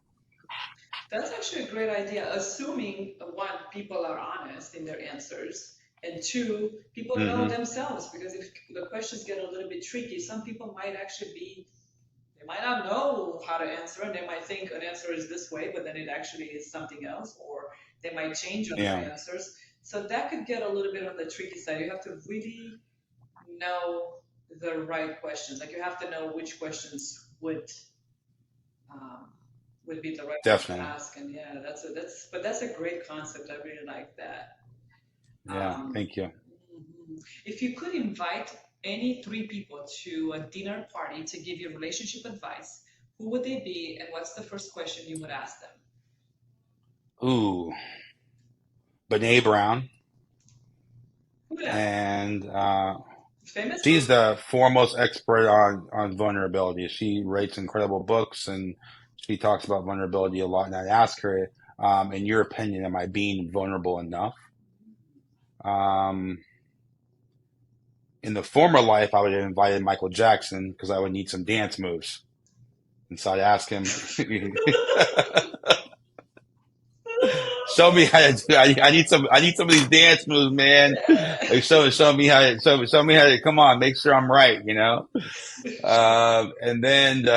That's actually a great idea, assuming one, people are honest in their answers, and two, people know Hmm. themselves. Because if the questions get a little bit tricky, some people might actually be, they might not know how to answer, and they might think an answer is this way, but then it actually is something else, or they might change on their Yeah, answers. So that could get a little bit on the tricky side. You have to really know the right questions. Like you have to know which questions um, would be the right one to definitely. ask. And yeah, but that's a great concept. I really like that. Yeah. Um, Thank you. if you could invite any three people to a dinner party to give you relationship advice, who would they be, and what's the first question you would ask them? Ooh, Brene Brown. Who that? And Famous one? she's the foremost expert on vulnerability. She writes incredible books and she talks about vulnerability a lot. And I ask her, in your opinion, am I being vulnerable enough? Um, in the former life, I would have invited Michael Jackson because I would need some dance moves. And so I'd ask him. show me how to do. I need some of these dance moves, man. Like show me how to show me how to. Come on, make sure I'm right. And then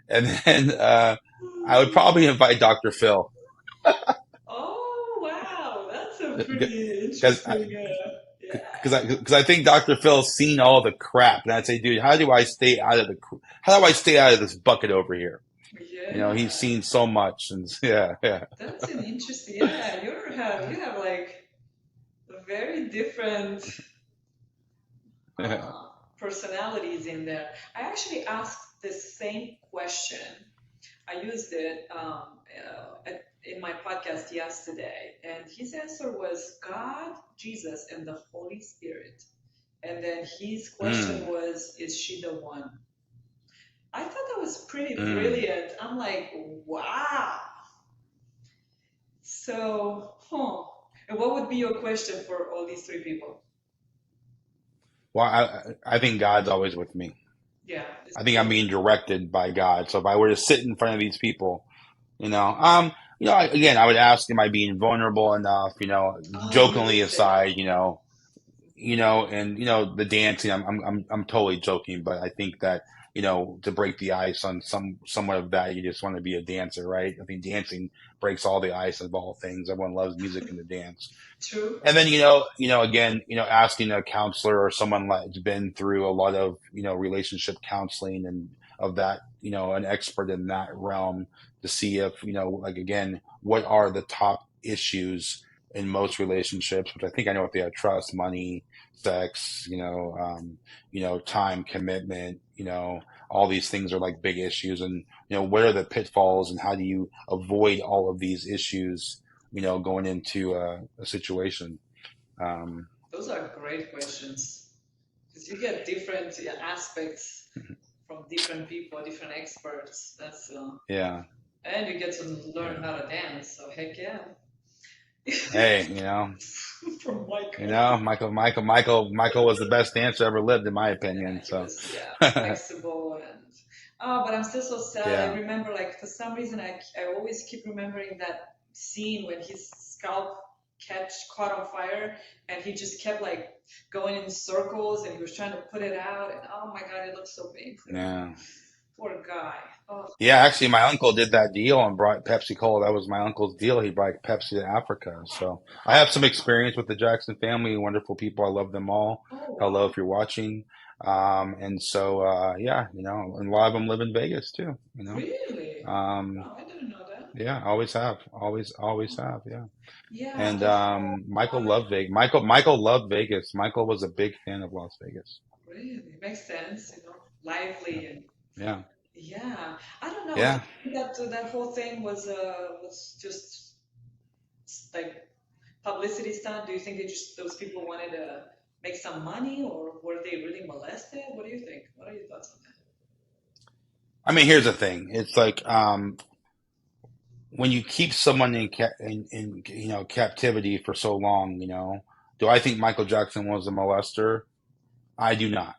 and then I would probably invite Dr. Phil Oh, wow. That's a pretty because interesting, yeah. because I think Dr. Phil's seen all the crap, and I'd say, dude, how do I stay out of this bucket over here? He's Yeah. seen so much, and yeah, yeah. That's an interesting, yeah. You have like very different personalities in there. I actually asked the same question. I used it in my podcast yesterday, and his answer was God, Jesus, and the Holy Spirit. And then his question Mm, was, is she the one? I thought that was pretty mm. brilliant. I'm like, wow. So, And what would be your question for all these three people? Well, I think God's always with me. Yeah, I think I'm being directed by God. So if I were to sit in front of these people, again, I would ask, am I being vulnerable enough? oh, Jokingly listen. aside, and the dancing. I'm totally joking, but I think that to break the ice on somewhat of that, you just want to be a dancer, right? I think dancing breaks all the ice of all things. Everyone loves music and the dance. True. And then, again, asking a counselor or someone that's been through a lot of, relationship counseling and of that, an expert in that realm to see if, like, again, what are the top issues in most relationships, which I think I know what they are: trust, money, sex, time, commitment, all these things are like big issues. And, what are the pitfalls and how do you avoid all of these issues, going into a situation. Um, Those are great questions because you get different aspects from different people, different experts. yeah. And you get to learn Yeah. how to dance. So heck yeah. Hey, From Michael. Michael was the best dancer ever lived, in my Yeah, opinion. he So, was, flexible and but I'm still so sad. I yeah, remember, like, for some reason, I always keep remembering that scene when his scalp caught on fire and he just kept like going in circles and he was trying to put it out and oh my god, it looked so painful. yeah. Poor guy. Oh, Yeah, actually, my uncle did that deal and brought Pepsi Cola. That was my uncle's deal. He brought Pepsi to Africa. So I have some experience with the Jackson family. Wonderful people. I love them all. oh Hello, wow. if you're watching. And so, yeah, and a lot of them live in Vegas too. Really? Um, Oh, I didn't know that. yeah, always have, always have. Yeah. Yeah, And the whole Michael vibe. loved Vegas. Michael loved Vegas. Michael was a big fan of Las Vegas. Really makes sense, Yeah, lively and yeah, yeah. I don't know. Do yeah. you think that whole thing was just like publicity stunt? Do you think those people wanted to make some money, or were they really molested? What do you think? What are your thoughts on I mean, here's the thing. It's like when you keep someone in captivity for so long, do I think Michael Jackson was a molester? I do not.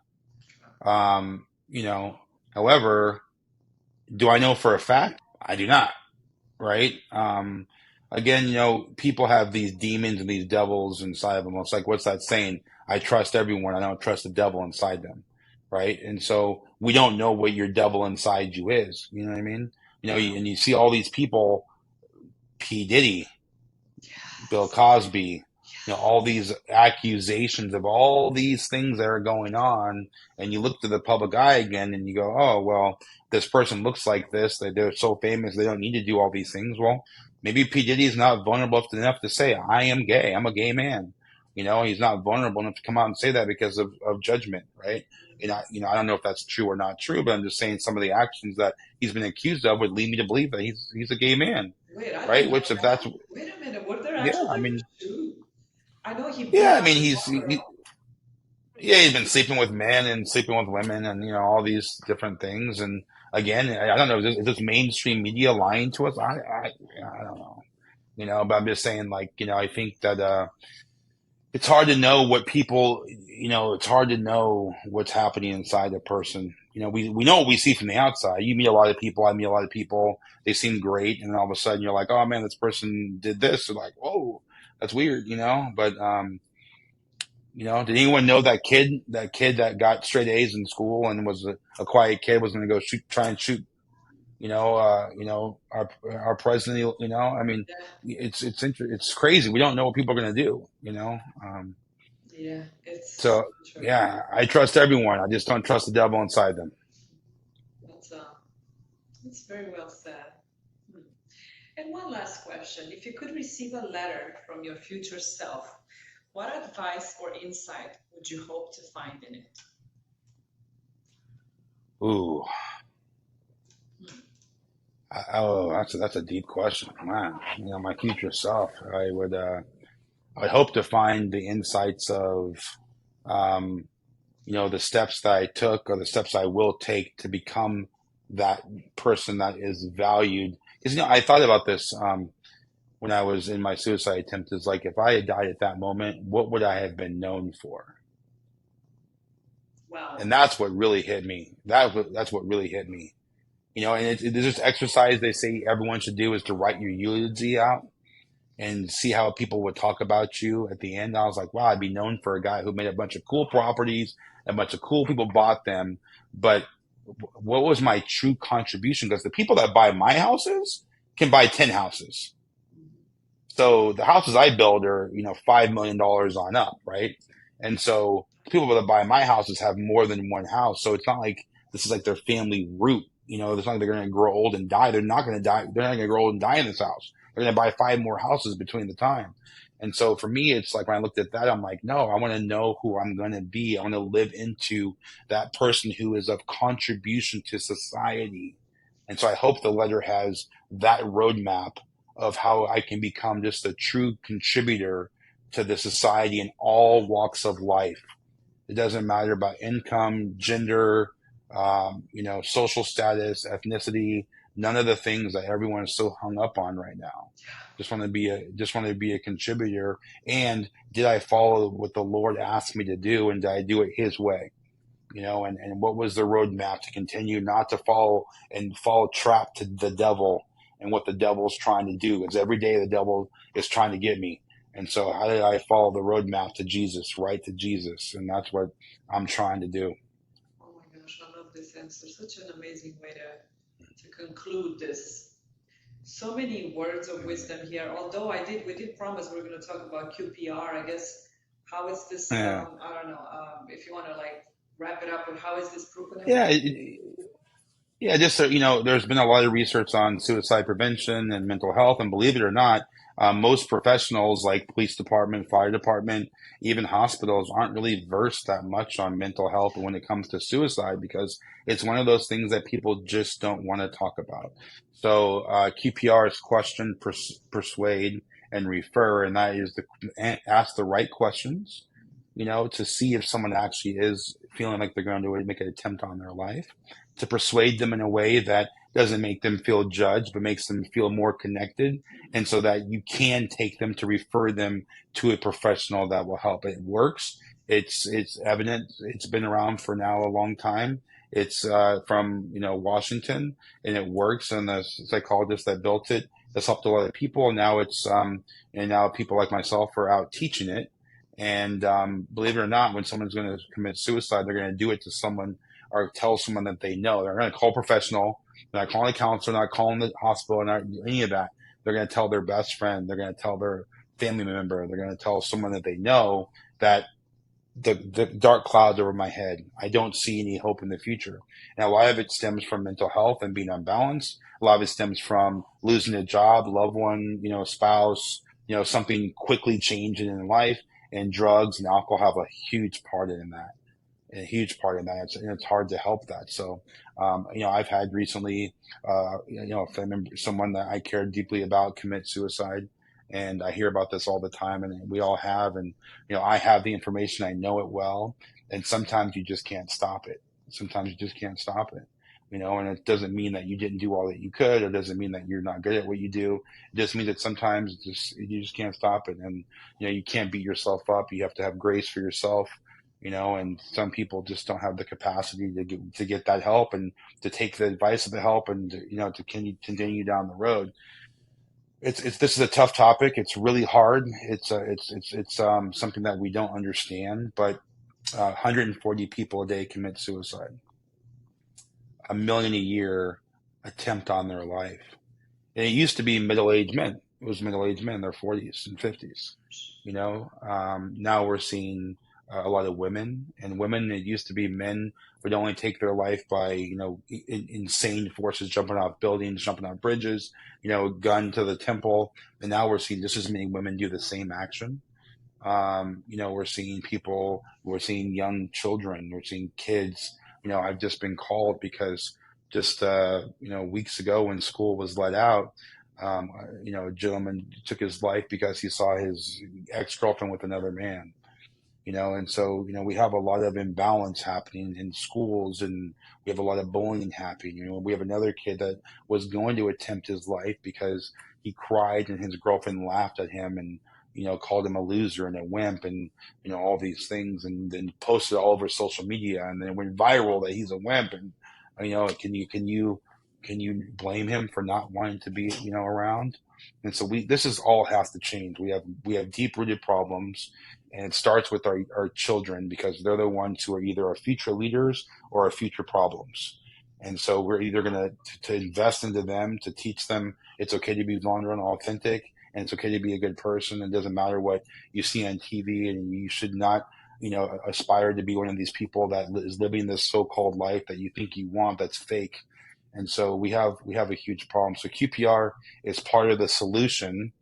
Um, you know, However, do I know for a fact? I do not. Right? Again, people have these demons and these devils inside of them. It's like, what's that saying? I trust everyone. I don't trust the devil inside them. Right? And so we don't know what your devil inside you is. You know what I mean? that? Yeah. And you see all these people, P. Diddy, Bill Yes. Cosby, all Yes. these accusations of all these things that are going on, and you look to the public eye again, and you go, "Oh, well, this person looks like this. They're so famous. They don't need to do all these things." Well, maybe P Diddy is not vulnerable enough to say, "I am gay. I'm a gay man." He's not vulnerable enough to come out and say that because of judgment, right? I don't know if that's true or not true, but I'm just saying some of the actions that he's been accused of would lead me to believe that he's a gay man, Wait, I didn't right? know Which if that's that. Wait a minute. Were there yeah, I actually mean, two? I know he beat yeah, I up mean, one girl. he's been sleeping with men and sleeping with women and all these different things. And again, I don't know, is this mainstream media lying to us? I don't know, but I'm just saying, like, I think that it's hard to know what people, it's hard to know what's happening inside a person we know what we see from the outside. You meet a lot of people. I meet a lot of people. They seem great, and then all of a sudden you're like, oh man, this person did this. You're like, whoa, that's weird, But did anyone know that kid that got straight A's in school and was a quiet kid was going to go try and shoot, our president. I mean, Yeah. it's crazy. We don't know what people are going to do. Yeah, it's So true. yeah, I trust everyone. I just don't trust the devil inside them. That's that's very well said. Hmm. And one last question. If you could receive a letter from your future self, what advice or insight would you hope to find in it? Ooh, Hmm. oh, that's a deep question, man. My future self, I hope to find the insights of, um, the steps that I took or the steps I will take to become that person that is valued. Because I thought about this when I was in my suicide attempt. Is like if I had died at that moment, what would I have been known for? Wow. And that's what really hit me. That's what really hit me. And there's this exercise they say everyone should do is to write your eulogy out and see how people would talk about you at the end. I was like, wow, I'd be known for a guy who made a bunch of cool properties, a bunch of cool people bought them. But what was my true contribution? Because the people that buy my houses can buy 10 houses. So the houses I build are, $5 million on up, right? And so people that buy my houses have more than one house. So it's not like this is like their family root. It's not like they're going to grow old and die. They're not going to die. They're not going to grow old and die in this house. They're going to buy 5 more houses between the time. And so for me, it's like when I looked at that, I'm like, no, I want to know who I'm going to be. I want to live into that person who is of contribution to society. And so I hope the letter has that roadmap of how I can become just a true contributor to the society in all walks of life. It doesn't matter about income, gender, social status, ethnicity, none of the things that everyone is so hung up on right now. Just want to be a contributor. And did I follow what the Lord asked me to do, and did I do it His way? And what was the roadmap to continue not to fall trap to the devil and what the devil's trying to do? Because every day the devil is trying to get me. And so how did I follow the roadmap to Jesus, right to Jesus? And that's what I'm trying to do. Oh my gosh, I love this answer. Such an amazing way to conclude this. So many words of wisdom here. Although we did promise we are going to talk about QPR. I guess how is this? Yeah. I don't know. If you want to like wrap it up, with how is this proven? Yeah. Yeah, just so there's been a lot of research on suicide prevention and mental health, and believe it or not, most professionals like police department, fire department, even hospitals aren't really versed that much on mental health when it comes to suicide because it's one of those things that people just don't want to talk about. So QPR's question, persuade, and refer, and that is to ask the right questions, to see if someone actually is feeling like they're going to make an attempt on their life, to persuade them in a way that doesn't make them feel judged, but makes them feel more connected. And so that you can take them to refer them to a professional that will help. It works. It's evident. It's been around for now a long time. It's from Washington, and it works. And the psychologist that built it has helped a lot of people. And now and now people like myself are out teaching it. And believe it or not, when someone's going to commit suicide, they're going to do it to someone or tell someone that they know. They're going to call a professional. They're not calling a counselor, not calling the hospital, not any of that. They're going to tell their best friend. They're going to tell their family member. They're going to tell someone that they know that the dark clouds over my head. I don't see any hope in the future. And a lot of it stems from mental health and being unbalanced. A lot of it stems from losing a job, loved one, spouse, something quickly changing in life. And drugs and alcohol have a huge part in that. A huge part in that. And it's hard to help that. So, I've had recently, a family member, someone that I cared deeply about commit suicide. And I hear about this all the time, and we all have. And, I have the information, I know it well. And sometimes you just can't stop it. Sometimes you just can't stop it. And it doesn't mean that you didn't do all that you could, or doesn't mean that you're not good at what you do. It just means that sometimes you just can't stop it. And, you can't beat yourself up. You have to have grace for yourself. and some people just don't have the capacity to get that help and to take the advice of the help and to continue down the road. This is a tough topic. It's really hard. It's something that we don't understand, but 140 people a day commit suicide. 1 million a year attempt on their life. And it used to be middle-aged men. It was middle-aged men in their 40s and 50s. Now we're seeing a lot of women, and women, it used to be men would only take their life by, insane forces, jumping off buildings, jumping off bridges, gun to the temple. And now we're seeing just as many women do the same action. We're seeing young children, we're seeing kids. I've just been called because just, weeks ago when school was let out, a gentleman took his life because he saw his ex-girlfriend with another man. And so, we have a lot of imbalance happening in schools, and we have a lot of bullying happening. We have another kid that was going to attempt his life because he cried and his girlfriend laughed at him and, called him a loser and a wimp and, all these things, and then posted all over social media, and then it went viral that he's a wimp. And, can you blame him for not wanting to be, around? And so this is all has to change. We have deep rooted problems, and it starts with our children, because they're the ones who are either our future leaders or our future problems. And so we're either going to invest into them, to teach them it's okay to be vulnerable and authentic, and it's okay to be a good person. It doesn't matter what you see on TV, and you should not, aspire to be one of these people that is living this so-called life that you think you want, that's fake. And so we have a huge problem. So QPR is part of the solution,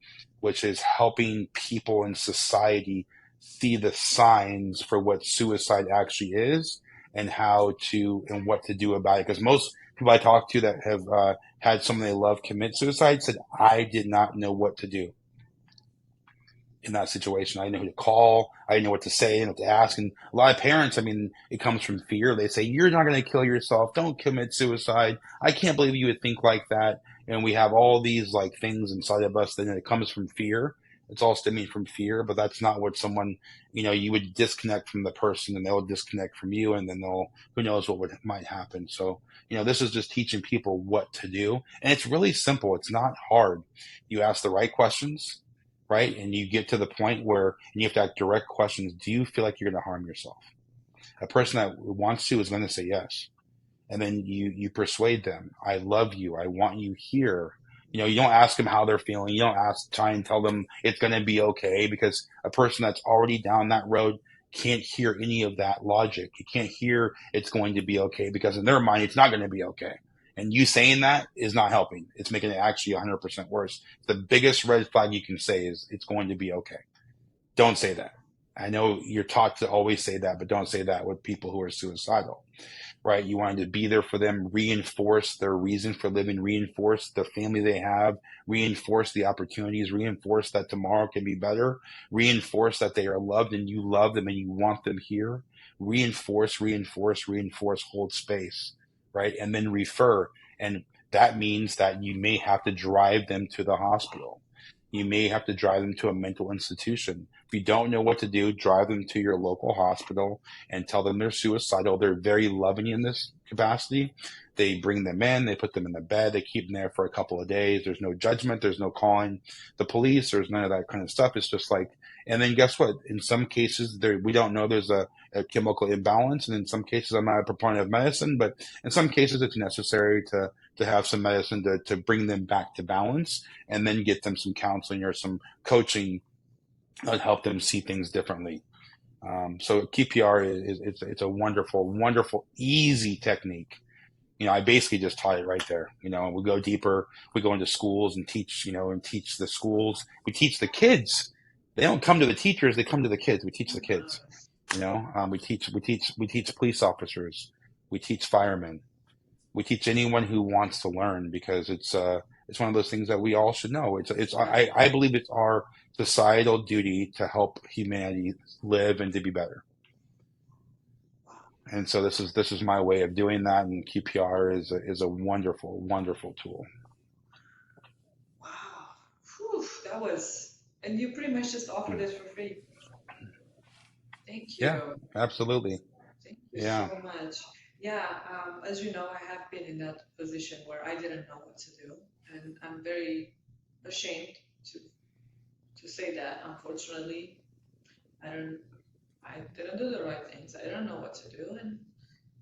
which is helping people in society see the signs for what suicide actually is, and and what to do about it. Because most people I talk to that have had someone they love commit suicide said, I did not know what to do in that situation. I didn't know who to call. I didn't know what to say and what to ask. And a lot of parents, it comes from fear. They say, you're not going to kill yourself. Don't commit suicide. I can't believe you would think like that. And we have all these things inside of us. Then it comes from fear. It's all stemming from fear, but that's not what someone, you would disconnect from the person, and they'll disconnect from you, and then who knows what might happen. So, this is just teaching people what to do. And it's really simple. It's not hard. You ask the right questions, right? And you get to the point where you have to ask direct questions. Do you feel like you're going to harm yourself? A person that wants to is going to say yes. And then you persuade them. I love you. I want you here. You don't ask them how they're feeling. You don't try and tell them it's going to be okay, because a person that's already down that road can't hear any of that logic. You can't hear it's going to be okay, because in their mind, it's not going to be okay. And you saying that is not helping. It's making it actually 100% worse. The biggest red flag you can say is it's going to be okay. Don't say that. I know you're taught to always say that, but don't say that with people who are suicidal, right? You wanted to be there for them, reinforce their reason for living, reinforce the family they have, reinforce the opportunities, reinforce that tomorrow can be better, reinforce that they are loved and you love them and you want them here. Reinforce, reinforce, reinforce, hold space, right? And then refer. And that means that you may have to drive them to the hospital. You may have to drive them to a mental institution. If you don't know what to do, drive them to your local hospital and tell them they're suicidal. They're very loving in this capacity. They bring them in, they put them in the bed, they keep them there for a couple of days. There's no judgment, there's no calling the police, there's none of that kind of stuff. It's just and then guess what? In some cases, we don't know there's a chemical imbalance. And in some cases, I'm not a proponent of medicine, but in some cases, it's necessary to have some medicine to bring them back to balance, and then get them some counseling or some coaching that help them see things differently. So QPR it's a wonderful, wonderful, easy technique. I basically just taught it right there. We go deeper. We go into schools and teach, teach the schools. We teach the kids. They don't come to the teachers. They come to the kids. We teach the kids. We teach police officers. We teach firemen. We teach anyone who wants to learn, because it's one of those things that we all should know. I believe it's our societal duty to help humanity live and to be better. And so this is my way of doing that, and QPR is a wonderful, wonderful tool. Wow, whew, and you pretty much just offered this for free. Thank Yeah, you. absolutely. Thank you Yeah. so much. Yeah, as you know, I have been in that position where I didn't know what to do, and I'm very ashamed to to say that. Unfortunately, I don't, I didn't do the right things. I don't know what to do, and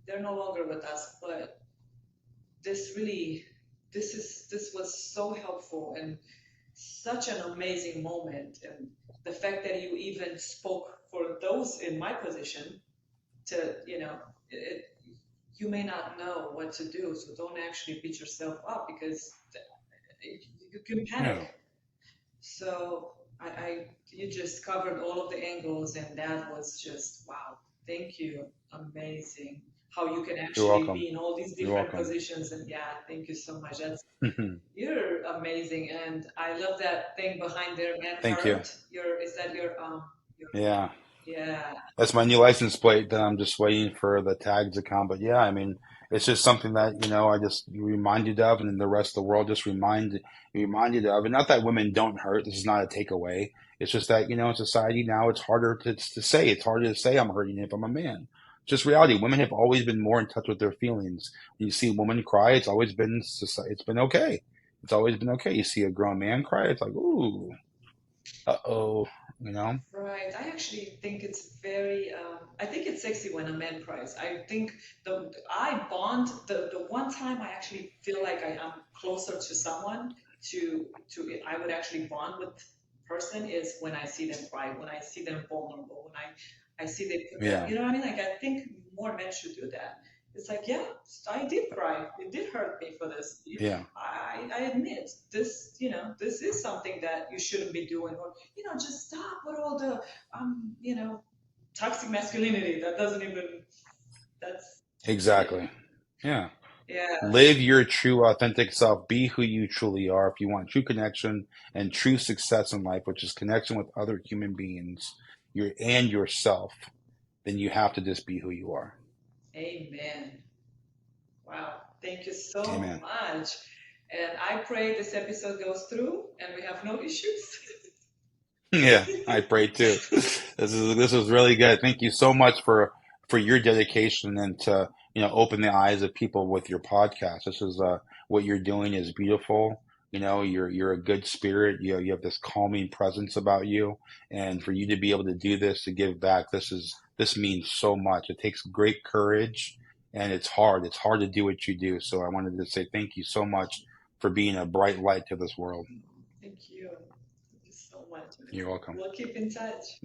they're no longer with us. But this really, this was so helpful and such an amazing moment, and the fact that you even spoke for those in my position to, it, you may not know what to do, so don't actually beat yourself up because you can Yeah. panic. So you just covered all of the angles, and that was just wow. Thank you. Amazing. How you can You're actually welcome. be in all these You're different welcome. positions, and yeah, thank you so much. You're amazing, and I love that thing behind there, man Thank you. heart. Your is that your Yeah. yeah. That's my new license plate that I'm just waiting for the tags to come. But yeah, I mean, it's just something that, I just reminded of, and then the rest of the world just reminded of. And not that women don't hurt. This is not a takeaway. It's just that, in society now, it's harder to say. It's harder to say I'm hurting if I'm a man. It's just reality. Women have always been more in touch with their feelings. When you see a woman cry, it's been okay. It's always been okay. You see a grown man cry, it's like, ooh, uh-oh, you know? Right. I actually think it's very. I think it's sexy when a man cries. I think I bond the one time I actually feel like I am closer to someone to I would actually bond with person is when I see them cry, when I see them vulnerable, when I see they put that. Yeah, You know what I mean? Like I think more men should do that. It's like yeah, I did cry. It did hurt me for this. yeah. I admit this. This is something that you shouldn't be doing, or just stop with all the toxic masculinity that doesn't even that's yeah, Exactly. Yeah. yeah. Live your true, authentic self. Be who you truly are. If you want true connection and true success in life, which is connection with other human beings, and yourself, then you have to just be who you are. Amen. Wow, thank you so Amen. much, and I pray this episode goes through and we have no issues. Yeah, I pray too. This is really good. Thank you so much for your dedication and to open the eyes of people with your podcast. This is what you're doing is beautiful. You're a good spirit. You have this calming presence about you, and for you to be able to do this to give back, this means so much. It takes great courage, and it's hard. It's hard to do what you do. So I wanted to say thank you so much for being a bright light to this world. Thank you so much. You're welcome. We'll keep in touch.